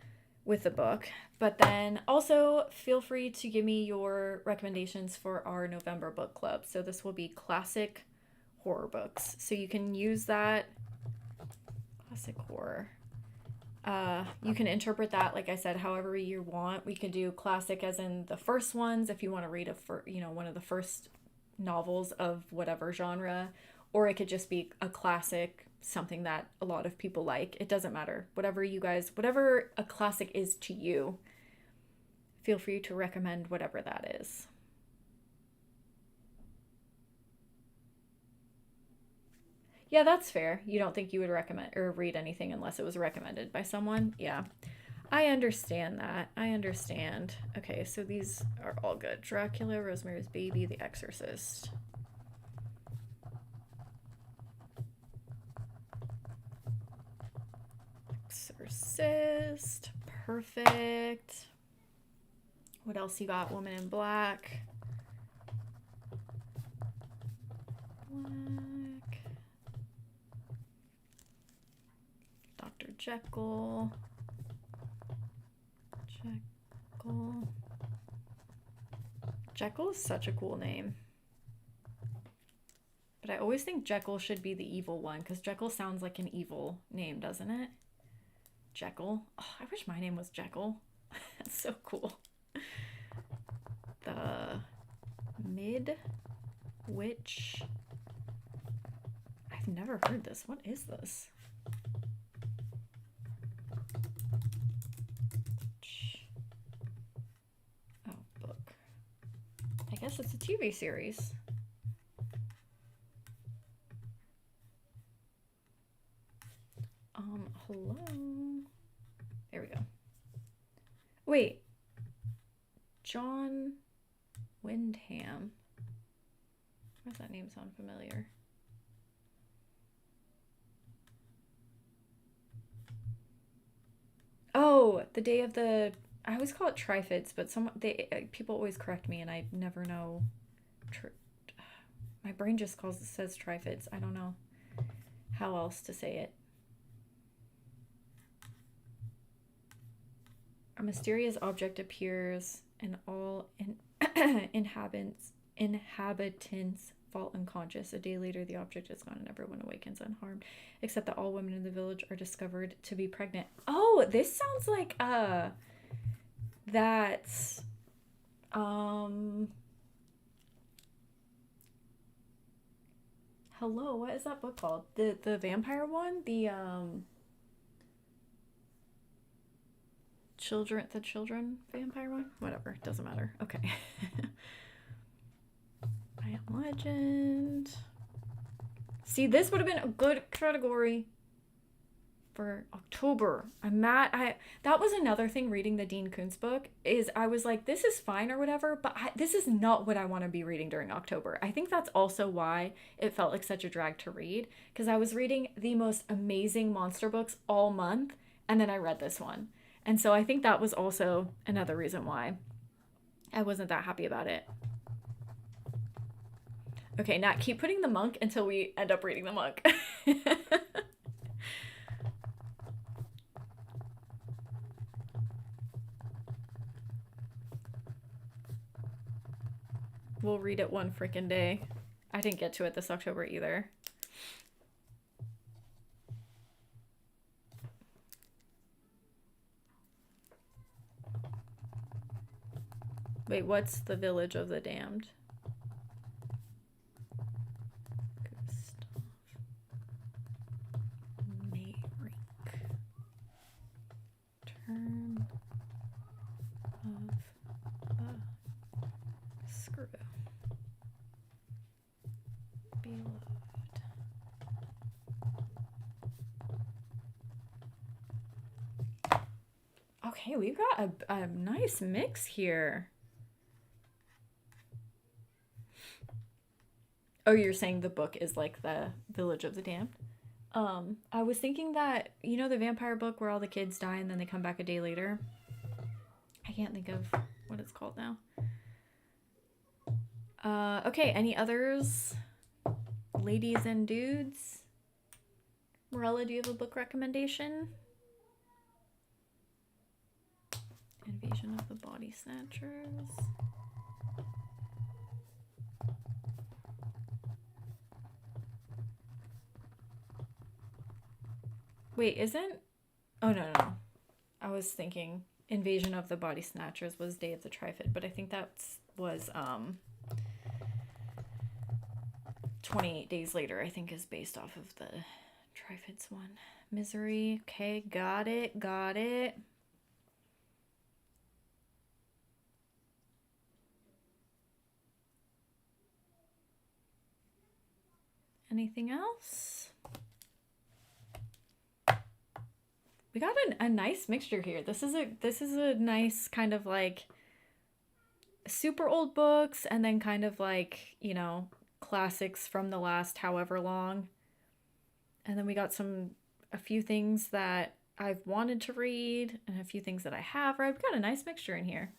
with the book. But then also feel free to give me your recommendations for our November book club. So this will be classic horror books. So you can use that. Classic horror. You can interpret that, like I said, however you want. We could do classic as in the first ones, if you want to read one of the first novels of whatever genre, or it could just be a classic, something that a lot of people like. It doesn't matter. Whatever a classic is to you, feel free to recommend whatever that is. Yeah, that's fair. You don't think you would recommend or read anything unless it was recommended by someone? Yeah. I understand that. I understand. Okay, so these are all good. Dracula, Rosemary's Baby, The Exorcist. Exorcist. Perfect. What else you got? Woman in Black. Black. Dr. Jekyll. Jekyll is such a cool name. But I always think Jekyll should be the evil one, because Jekyll sounds like an evil name, doesn't it? Jekyll. Oh, I wish my name was Jekyll. That's so cool. The Mid-Witch. I've never heard this. What is this? Oh, book. I guess it's a TV series. Hello. There we go. Wait. John Wyndham. Why does that name sound familiar? Oh, the day of the... I always call it Trifids, but people always correct me and I never know. My brain just says Trifids. I don't know how else to say it. A mysterious object appears and all inhabitants fall unconscious. A day later, the object is gone and everyone awakens unharmed, except that all women in the village are discovered to be pregnant. Oh, this sounds like that's hello, what is that book called? The vampire one? The children vampire one? Whatever, doesn't matter. Okay. I Am Legend. See, this would have been a good category for October. I'm mad. That was another thing reading the Dean Koontz book, is I was like, this is fine or whatever, but this is not what I want to be reading during October. I think that's also why it felt like such a drag to read, because I was reading the most amazing monster books all month, and then I read this one. And so I think that was also another reason why I wasn't that happy about it. Okay, Nat, keep putting the monk until we end up reading the monk. We'll read it one freaking day. I didn't get to it this October either. Wait, what's The Village of the Damned? Beloved. Okay, we've got a nice mix here. Oh, you're saying the book is like the Village of the Damned? I was thinking that, you know, the vampire book where all the kids die and then they come back a day later? I can't think of what it's called now. Okay, any others? Ladies and dudes? Morella, do you have a book recommendation? Invasion of the Body Snatchers. Wait, isn't... Oh, no. I was thinking Invasion of the Body Snatchers was Day of the Trifid, but I think that was 28 Days Later, I think, is based off of the Trifids one. Misery. Okay, got it. Anything else? We got a nice mixture here. This is a nice kind of like super old books and then kind of like, you know, classics from the last however long. And then we got a few things that I've wanted to read and a few things that I have read. We've got a nice mixture in here.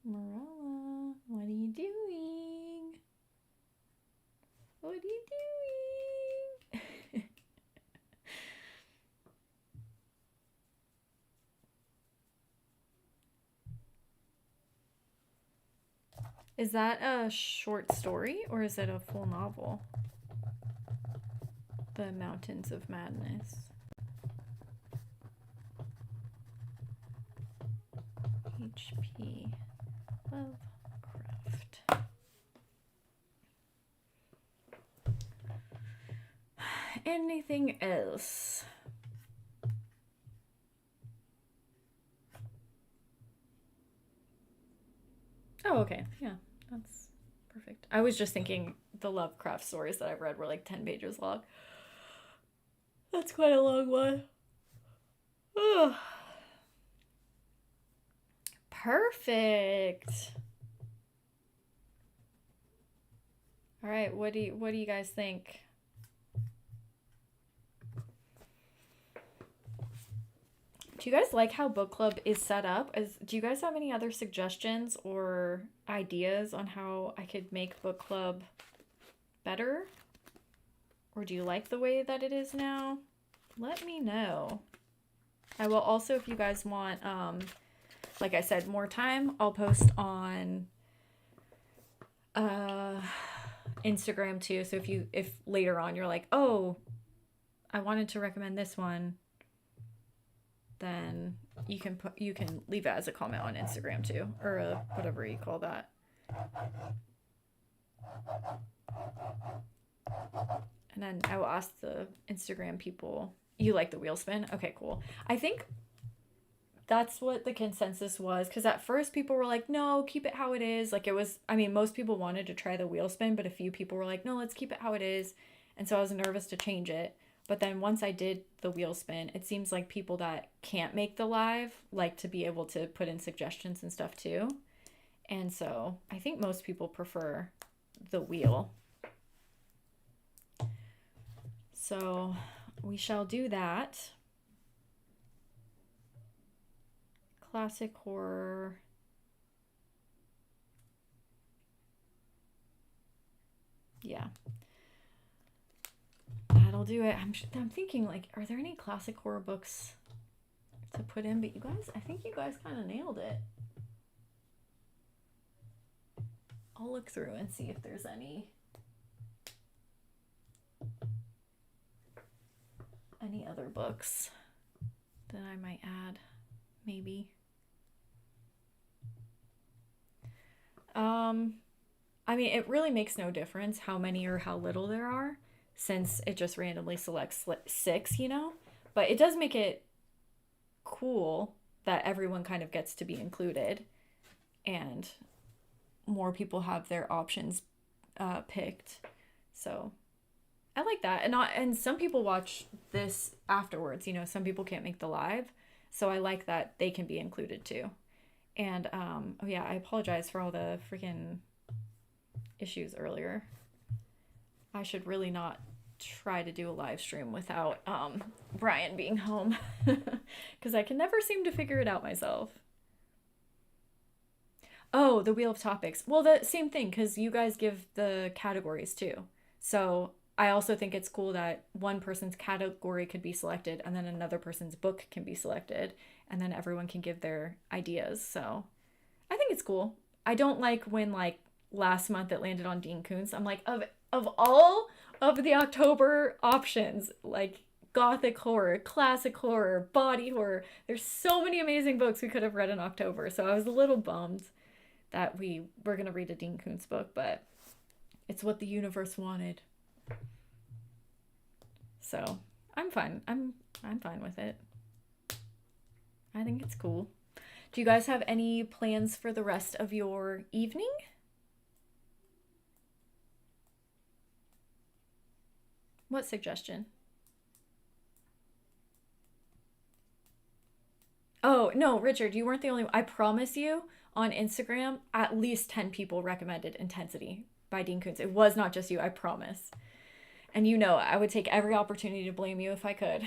Morella, what are you doing? What are you doing? Is that a short story or is it a full novel? The Mountains of Madness. H.P. Lovecraft. Anything else? Oh, okay. Yeah, that's perfect. I was just thinking the Lovecraft stories that I've read were like 10 pages long. That's quite a long one. Ugh. Perfect. All right, what do you guys think? Do you guys like how book club is set up? Do you guys have any other suggestions or ideas on how I could make book club better? Or do you like the way that it is now? Let me know. I will also, if you guys want, like I said, more time, I'll post on Instagram too. So if later on you're like, oh, I wanted to recommend this one, then you can leave it as a comment on Instagram too, or whatever you call that. And then I will ask the Instagram people, you like the wheel spin? Okay, cool. I think that's what the consensus was, because at first people were like, no, keep it how it is. Like, it was, I mean, most people wanted to try the wheel spin, but a few people were like, no, let's keep it how it is. And so I was nervous to change it. But then once I did the wheel spin, it seems like people that can't make the live like to be able to put in suggestions and stuff too. And so I think most people prefer the wheel. So we shall do that. Classic horror. Yeah. That'll do it. I'm thinking, like, are there any classic horror books to put in? But I think you guys kind of nailed it. I'll look through and see if there's any other books that I might add, maybe. I mean, it really makes no difference how many or how little there are. since it just randomly selects 6, you know? But it does make it cool that everyone kind of gets to be included and more people have their options picked. So I like that. And some people watch this afterwards, you know, some people can't make the live. So I like that they can be included too. And oh yeah, I apologize for all the freaking issues earlier. I should really not try to do a live stream without Brian being home because I can never seem to figure it out myself. Oh, the wheel of topics. Well, the same thing because you guys give the categories too. So I also think it's cool that one person's category could be selected and then another person's book can be selected and then everyone can give their ideas. So I think it's cool. I don't like when like last month it landed on Dean Koontz. I'm like, of all of the October options, like gothic horror, classic horror, body horror, there's so many amazing books we could have read in October. So I was a little bummed that we were going to read a Dean Koontz book, but it's what the universe wanted. So I'm fine. I'm fine with it. I think it's cool. Do you guys have any plans for the rest of your evening? What suggestion? Oh, no, Richard, you weren't the only one. I promise you, on Instagram, at least 10 people recommended Intensity by Dean Koontz. It was not just you, I promise. And you know, I would take every opportunity to blame you if I could.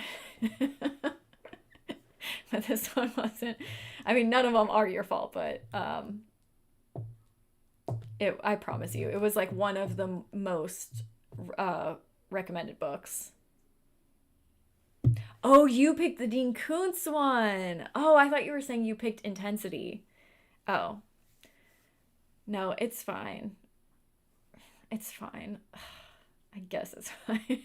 But this one wasn't. I mean, none of them are your fault, but I promise you, it was like one of the most recommended books. Oh, you picked the Dean Koontz one. Oh, I thought you were saying you picked Intensity. Oh. No, it's fine. It's fine. I guess it's fine.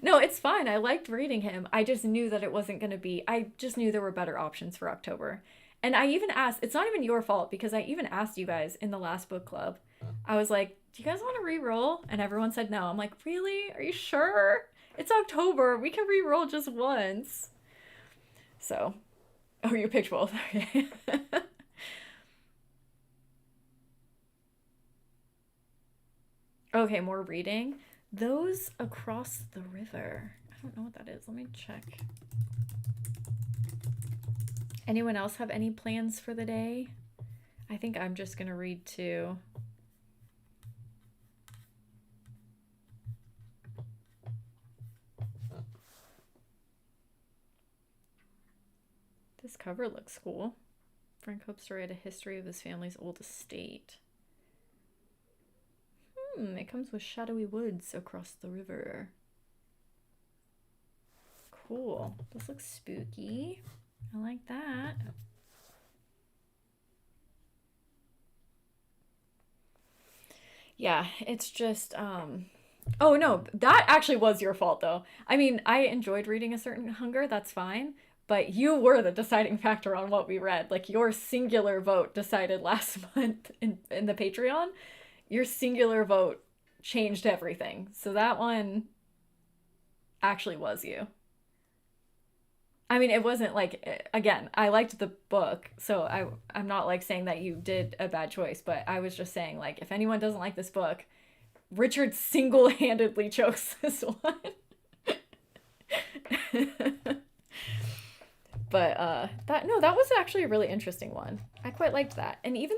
No, it's fine. I liked reading him. I just knew that it wasn't going to be, I just knew there were better options for October. And I even asked, it's not even your fault because I even asked you guys in the last book club. I was like, do you guys want to re-roll? And everyone said no. I'm like, really? Are you sure? It's October. We can re-roll just once. So, oh, you picked both. Okay. Okay, more reading. Those Across the River. I don't know what that is. Let me check. Anyone else have any plans for the day? I think I'm just going to read too. This cover looks cool. Frank hopes to write a history of his family's old estate. It comes with shadowy woods across the river. Cool. This looks spooky. I like that. Yeah, it's just, oh no, that actually was your fault though. I mean, I enjoyed reading A Certain Hunger, that's fine, but you were the deciding factor on what we read. Like, your singular vote decided last month in the Patreon. Your singular vote changed everything. So that one actually was you. I mean, it wasn't like, again, I liked the book, so I'm not like saying that you did a bad choice, but I was just saying, like, if anyone doesn't like this book, Richard single-handedly chose this one. But that was actually a really interesting one. I quite liked that. And even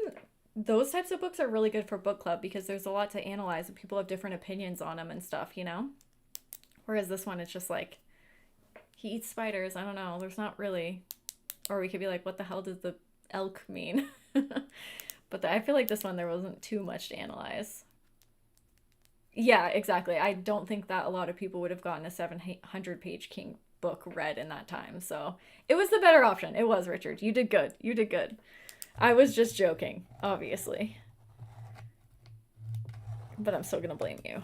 those types of books are really good for book club because there's a lot to analyze and people have different opinions on them and stuff, you know? Whereas this one, it's just like, he eats spiders. I don't know. There's not really, or we could be like, what the hell does the elk mean? But I feel like this one, there wasn't too much to analyze. Yeah, exactly. I don't think that a lot of people would have gotten a 700-page King book read in that time. So it was the better option. It was, Richard. You did good. You did good. I was just joking, obviously. But I'm still going to blame you.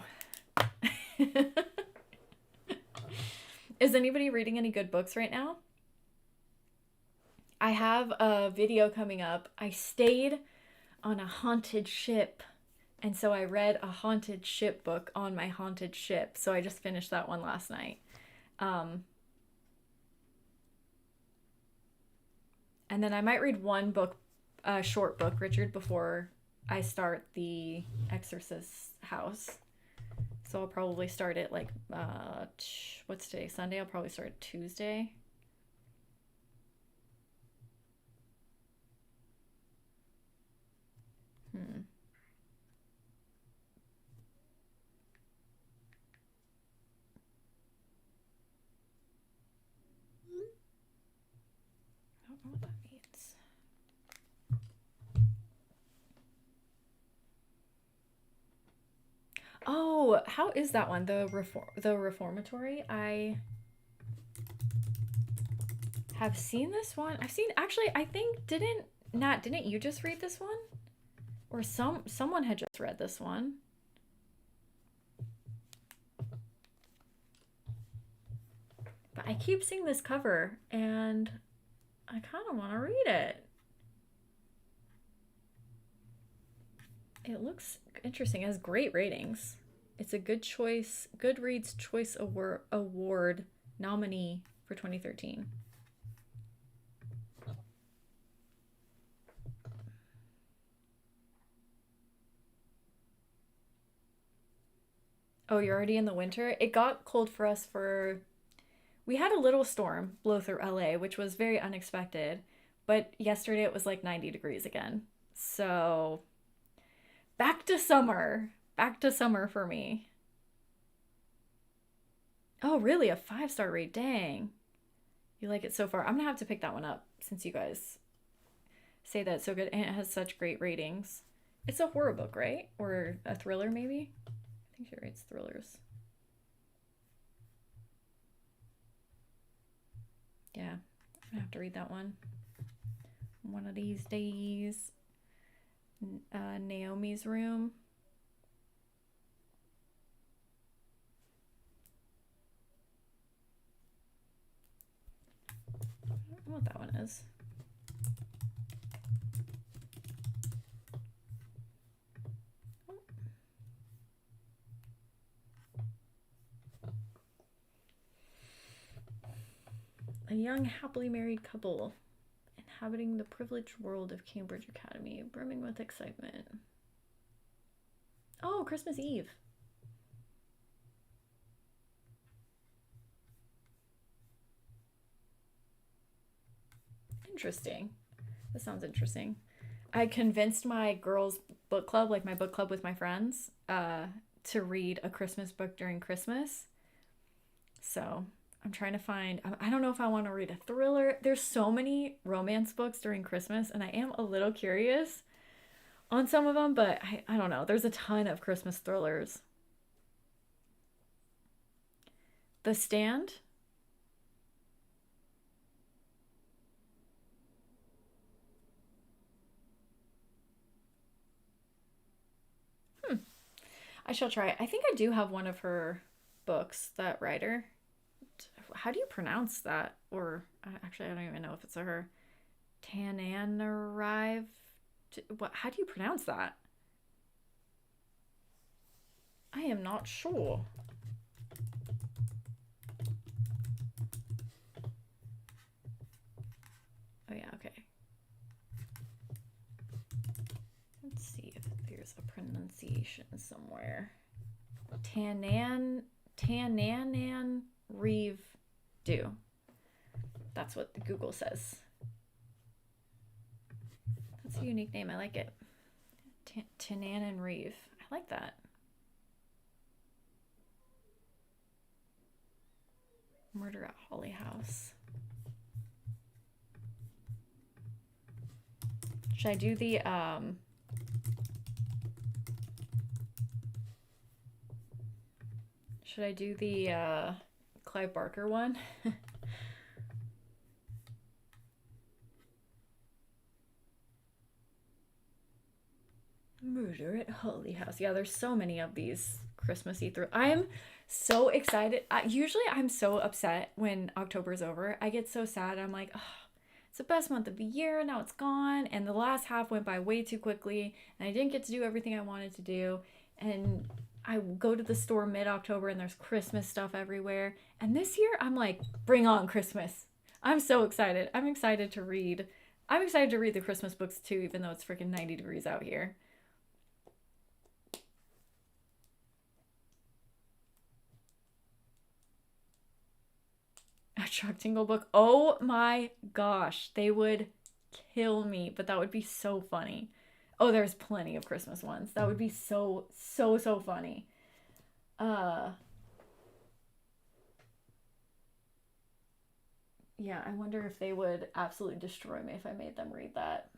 Is anybody reading any good books right now? I have a video coming up. I stayed on a haunted ship And so I read a haunted ship book on my haunted ship. So I just finished that one last night. Um, and then I might read one book, a short book, Richard, before I start the Exorcist house. So I'll probably start it like, what's today? Sunday? I'll probably start it Tuesday. Hmm. I don't know what that means. Oh, how is that one? The reformatory? I have seen this one. I've seen actually I think didn't you just read this one? Or someone had just read this one. But I keep seeing this cover and I kind of want to read it. It looks interesting. It has great ratings. It's a good choice, Goodreads Choice Award nominee for 2013. Oh, you're already in the winter? It got cold for us for. We had a little storm blow through LA, which was very unexpected. But yesterday it was like 90 degrees again. So back to summer. Back to summer for me. Oh, really? A 5-star rate? Dang. You like it so far. I'm gonna have to pick that one up since you guys say that it's so good and it has such great ratings. It's a horror book, right? Or a thriller, maybe? I think she writes thrillers. Yeah, I'm gonna have to read that one of these days. Naomi's Room. I don't know what that one is. A young, happily married couple inhabiting the privileged world of Cambridge Academy, brimming with excitement. Oh, Christmas Eve. Interesting. This sounds interesting. I convinced my girls' book club, like my book club with my friends, to read a Christmas book during Christmas. So I'm trying to find. I don't know if I want to read a thriller. There's so many romance books during Christmas, and I am a little curious on some of them, but I don't know. There's a ton of Christmas thrillers. The Stand. Hmm. I shall try. I think I do have one of her books, that writer. How do you pronounce that? Or actually, I don't even know if it's a her. Tananarive. What? How do you pronounce that? I am not sure. Oh yeah, okay. Let's see if there's a pronunciation somewhere. Tananan Reeve do. That's what the Google says. That's a unique name. I like it. Tananan Reeve. I like that. Murder at Holly House. Should I do the should I do the Clive Barker one? Murder at Holly House. Yeah, there's so many of these Christmassy through. I'm so excited. Usually I'm so upset when October's over. I get so sad. I'm like, oh, It's the best month of the year. Now it's gone. And the last half went by way too quickly. And I didn't get to do everything I wanted to do. And I go to the store mid-October and there's Christmas stuff everywhere. And this year I'm like, bring on Christmas. I'm so excited. I'm excited to read the Christmas books too, even though it's freaking 90 degrees out here. A Chuck Tingle book. Oh my gosh. They would kill me, but that would be so funny. Oh, there's plenty of Christmas ones. That would be so funny. Yeah, I wonder if they would absolutely destroy me if I made them read that.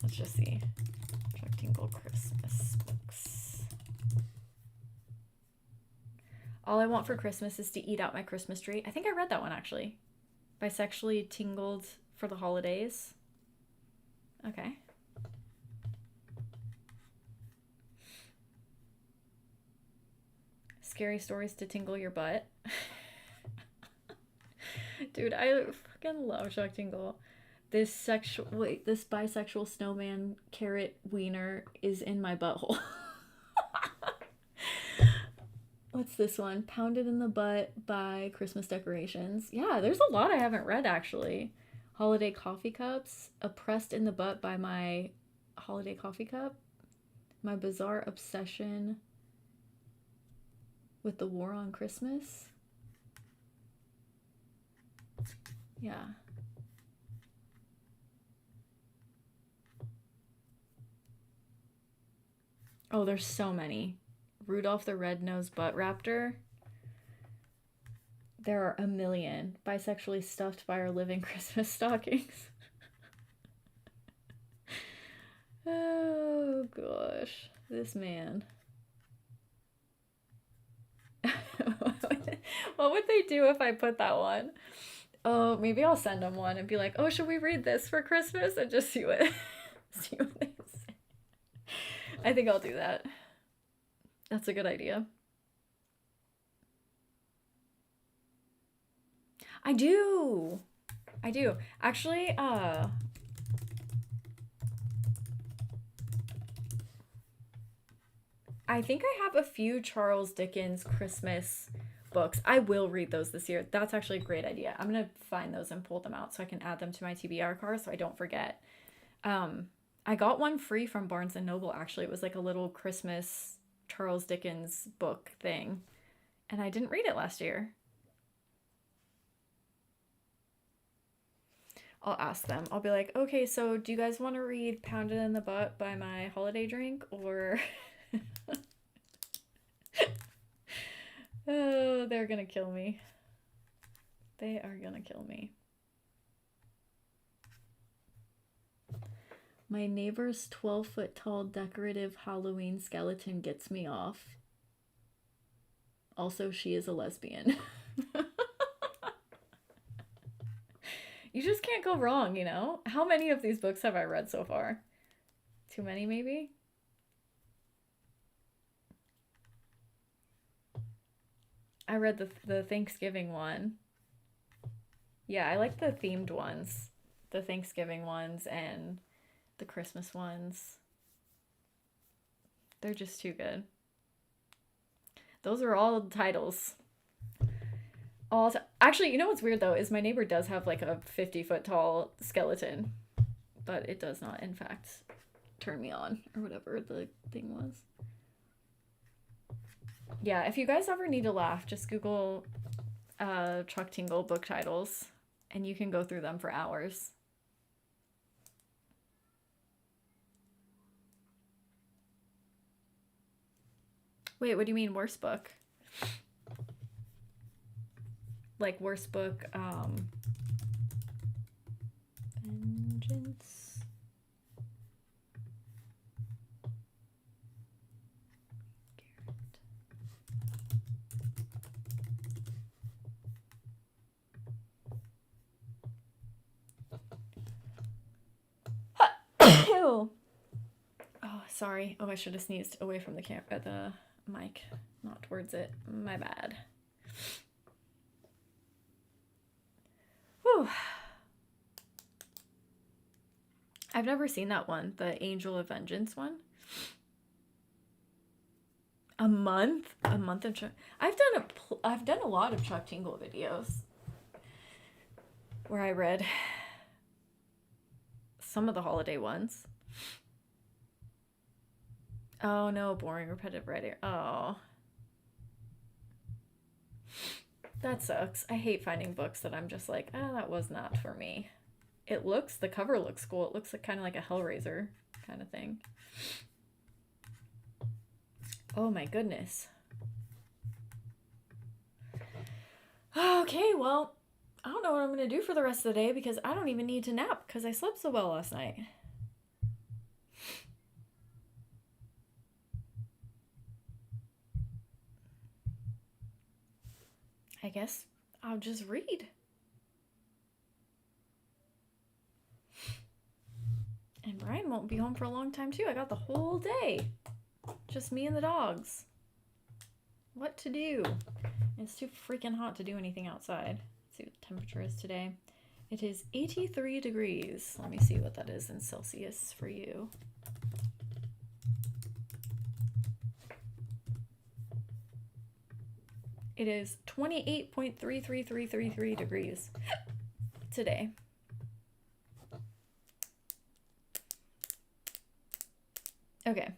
Let's just see. Chuck Tingle Christmas books. All I Want for Christmas is to Eat Out My Christmas Tree. I think I read that one actually. Bisexually Tingled for the Holidays. Okay. Scary Stories to Tingle Your Butt. Dude, I fucking love Chuck Tingle. This bisexual snowman carrot wiener is in my butthole. What's this one? Pounded in the Butt by Christmas Decorations. Yeah, there's a lot I haven't read actually. Holiday Coffee Cups. Oppressed in the Butt by My Holiday Coffee Cup. My Bizarre Obsession with the War on Christmas. Yeah. Oh, there's so many. Rudolph the Red-Nosed Butt Raptor. There are a million. Bisexually Stuffed by Our Living Christmas Stockings. Oh, gosh. This man. What would they do if I put that one? Oh, maybe I'll send them one and be like, oh, should we read this for Christmas? And just see what they say. I think I'll do that. That's a good idea. I do. Actually, I think I have a few Charles Dickens Christmas books. I will read those this year. That's actually a great idea. I'm going to find those and pull them out so I can add them to my TBR card so I don't forget. I got one free from Barnes & Noble, actually. It was like a little Christmas Charles Dickens book thing. And I didn't read it last year. I'll ask them. I'll be like, okay, so do you guys want to read Pounded in the Butt by My Holiday Drink? Or... Oh, they're gonna kill me. They are gonna kill me. My neighbor's 12-foot tall decorative Halloween skeleton gets me off. Also, she is a lesbian. You just can't go wrong, you know? How many of these books have I read so far? Too many, maybe? I read the Thanksgiving one. Yeah, I like the themed ones. The Thanksgiving ones and the Christmas ones. They're just too good. Those are all the titles. Actually, you know what's weird though is my neighbor does have like a 50-foot tall skeleton, but it does not, in fact, turn me on or whatever the thing was. Yeah, if you guys ever need to laugh, just Google Chuck Tingle book titles, and you can go through them for hours. Wait, what do you mean worst book? Like worst book, Vengeance. Ew. Oh, sorry. Oh, I should have sneezed away from the the mic, not towards it. My bad. I've never seen that one, the Angel of Vengeance one. A month? A month of Chuck. I've done a lot of Chuck Tingle videos where I read some of the holiday ones. Oh no, boring repetitive writing. Oh. That sucks. I hate finding books that I'm just like, that was not for me. The cover looks cool. It looks like kind of like a Hellraiser kind of thing. Oh my goodness. Okay, well, I don't know what I'm going to do for the rest of the day because I don't even need to nap because I slept so well last night. I guess I'll just read. And Brian won't be home for a long time too. I got the whole day. Just me and the dogs. What to do? It's too freaking hot to do anything outside. Let's see what the temperature is today. It is 83 degrees. Let me see what that is in Celsius for you. It is 28.33333 degrees today. Okay.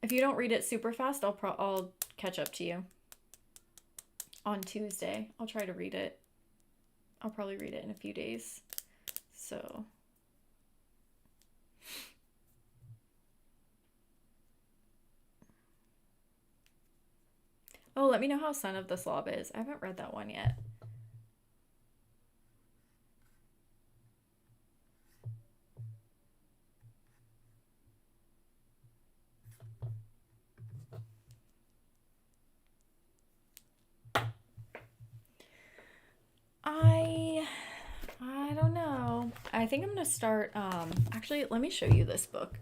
If you don't read it super fast, I'll catch up to you on Tuesday. I'll try to read it. I'll probably read it in a few days. So oh, let me know how Son of the Slob is. I haven't read that one yet. I don't know. I think I'm gonna start, actually, let me show you this book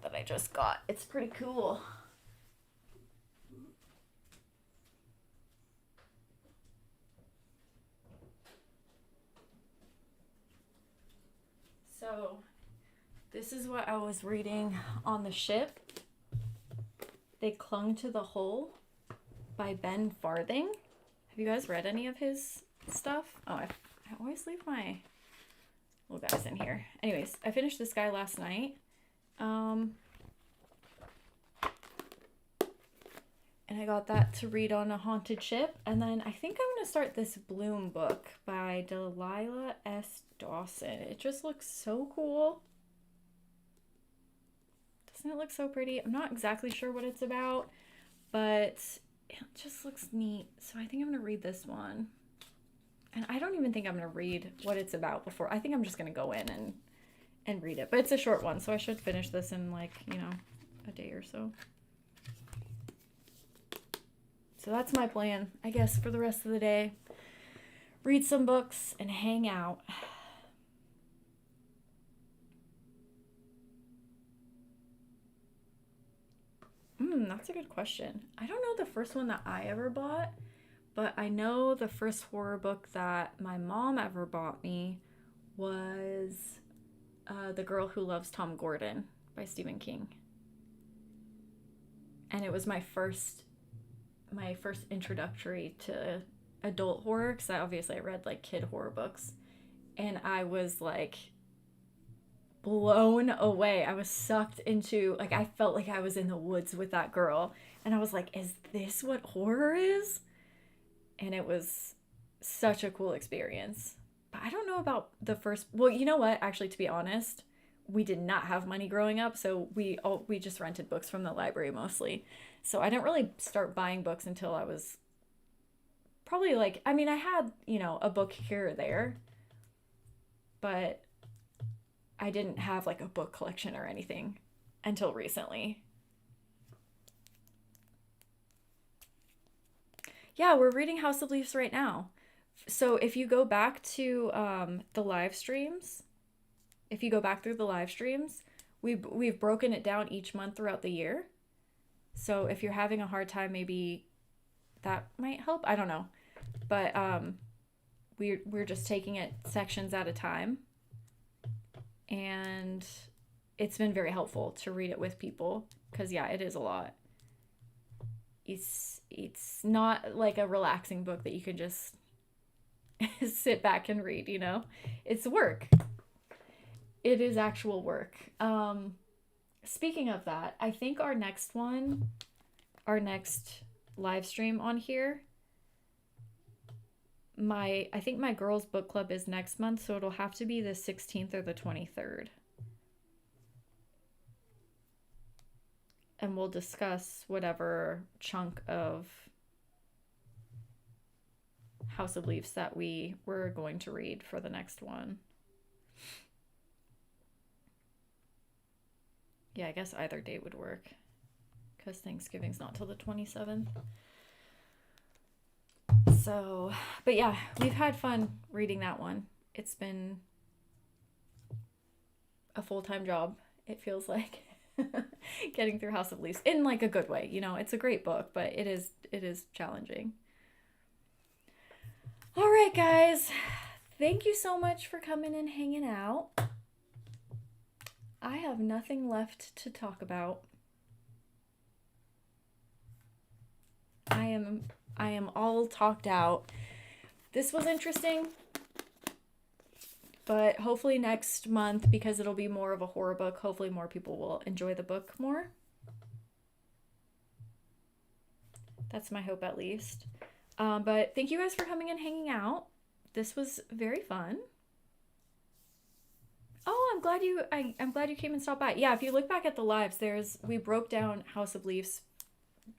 that I just got. It's pretty cool. So, this is what I was reading on the ship. They Clung to the Hull by Ben Farthing. Have you guys read any of his stuff? Oh, I always leave my little guys in here. Anyways, I finished this guy last night. And I got that to read on a haunted ship. And then I think I'm going to start this Bloom book by Delilah S. Dawson. It just looks so cool. Doesn't it look so pretty? I'm not exactly sure what it's about, but it just looks neat. So I think I'm going to read this one. And I don't even think I'm going to read what it's about before. I think I'm just going to go in and read it. But it's a short one, so I should finish this in like, a day or so. So that's my plan, I guess, for the rest of the day. Read some books and hang out. That's a good question. I don't know the first one that I ever bought, but I know the first horror book that my mom ever bought me was The Girl Who Loves Tom Gordon by Stephen King. And it was my first introductory to adult horror, because I read like kid horror books, and I was like blown away. I was sucked into, like, I felt like I was in the woods with that girl, and I was like, is this what horror is? And it was such a cool experience. But I don't know about the first, well, you know what, actually, to be honest, we did not have money growing up, so we just rented books from the library mostly. So I didn't really start buying books until I was probably like, I had, a book here or there, but I didn't have like a book collection or anything until recently. Yeah, we're reading House of Leaves right now. So if you go back to the live streams, we've broken it down each month throughout the year. So if you're having a hard time, maybe that might help. I don't know. But we're just taking it sections at a time. and it's been very helpful to read it with people because, yeah, it is a lot. It's not like a relaxing book that you can just sit back and read, you know? It's work. It is actual work. Speaking of that, I think our next live stream on here, I think my girls' book club is next month, so it'll have to be the 16th or the 23rd. And we'll discuss whatever chunk of House of Leaves that we were going to read for the next one. Yeah, I guess either date would work because Thanksgiving's not till the 27th. So, but yeah, we've had fun reading that one. It's been a full-time job, it feels like, getting through House of Leaves in like a good way. You know, it's a great book, but it is challenging. All right, guys. Thank you so much for coming and hanging out. I have nothing left to talk about. I am all talked out. This was interesting, but hopefully next month, because it'll be more of a horror book, hopefully more people will enjoy the book more. That's my hope, at least. But thank you guys for coming and hanging out. This was very fun. Oh, I'm glad you came and stopped by. Yeah, if you look back at the lives, we broke down House of Leaves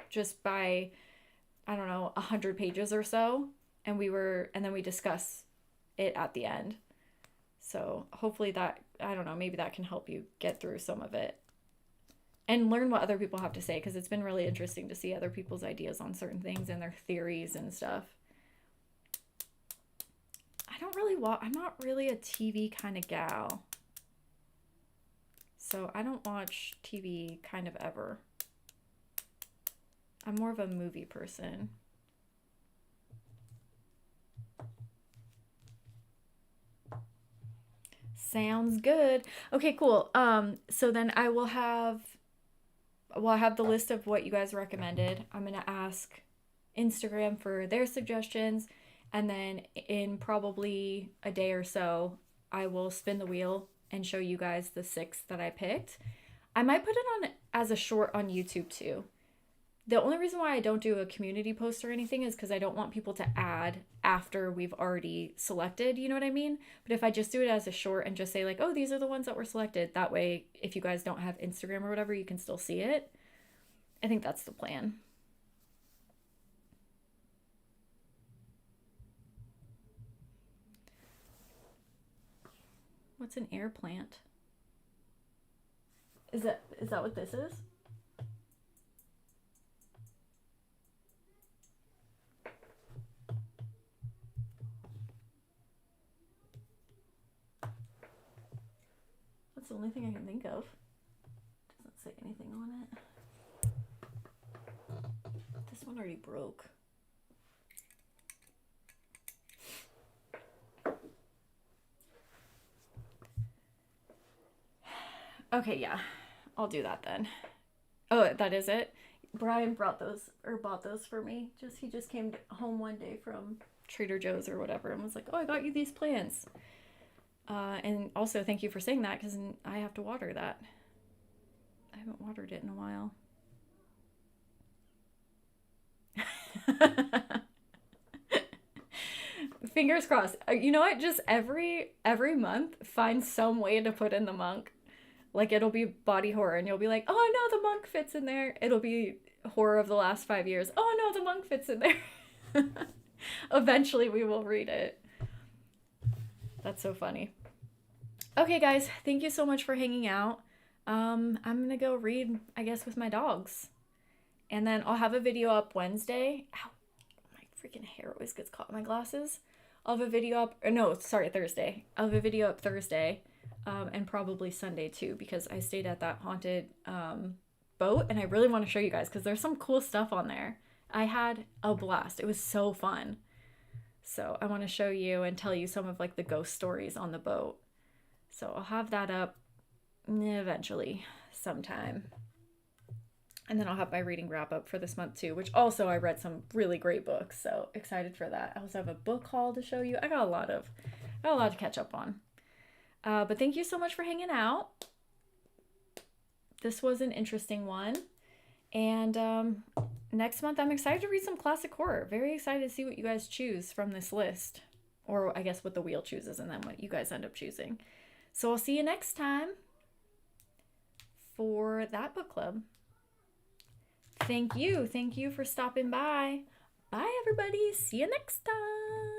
just by, I don't know, 100 pages or so, and then we discuss it at the end. So hopefully that, I don't know, maybe that can help you get through some of it and learn what other people have to say, because it's been really interesting to see other people's ideas on certain things and their theories and stuff. I'm not really a TV kind of gal. So I don't watch TV kind of ever. I'm more of a movie person. Sounds good. Okay, cool. So then I will have the list of what you guys recommended. I'm going to ask Instagram for their suggestions, and then in probably a day or so, I will spin the wheel and show you guys the 6 that I picked. I might put it on as a short on YouTube too. The only reason why I don't do a community post or anything is because I don't want people to add after we've already selected, you know what I mean? But if I just do it as a short and just say like, oh, these are the ones that were selected, that way if you guys don't have Instagram or whatever, you can still see it. I think that's the plan. What's an air plant? Is that what this is? That's the only thing I can think of. Doesn't say anything on it. This one already broke. Okay, yeah. I'll do that then. Oh, that is it? Brian bought those for me. He just came home one day from Trader Joe's or whatever and was like, oh, I got you these plants. And also thank you for saying that, because I have to water that. I haven't watered it in a while. Fingers crossed. You know what? Just every month, find some way to put in the monk. Like, it'll be body horror, and you'll be like, oh no, the monk fits in there. It'll be horror of the last 5 years. Oh no, the monk fits in there. Eventually, we will read it. That's so funny. Okay, guys, thank you so much for hanging out. I'm gonna go read, I guess, with my dogs. And then I'll have a video up Wednesday. Ow, my freaking hair always gets caught in my glasses. I'll have a video up, Thursday. I'll have a video up Thursday, and probably Sunday too, because I stayed at that haunted boat, and I really want to show you guys, because there's some cool stuff on there. I had a blast. It was so fun. So I want to show you and tell you some of like the ghost stories on the boat. So I'll have that up eventually sometime. And then I'll have my reading wrap up for this month too, which also I read some really great books. So excited for that. I also have a book haul to show you. I got a lot to catch up on. But thank you so much for hanging out. This was an interesting one. And next month, I'm excited to read some classic horror. Very excited to see what you guys choose from this list. Or I guess what the wheel chooses and then what you guys end up choosing. So I'll see you next time for that book club. Thank you. Thank you for stopping by. Bye, everybody. See you next time.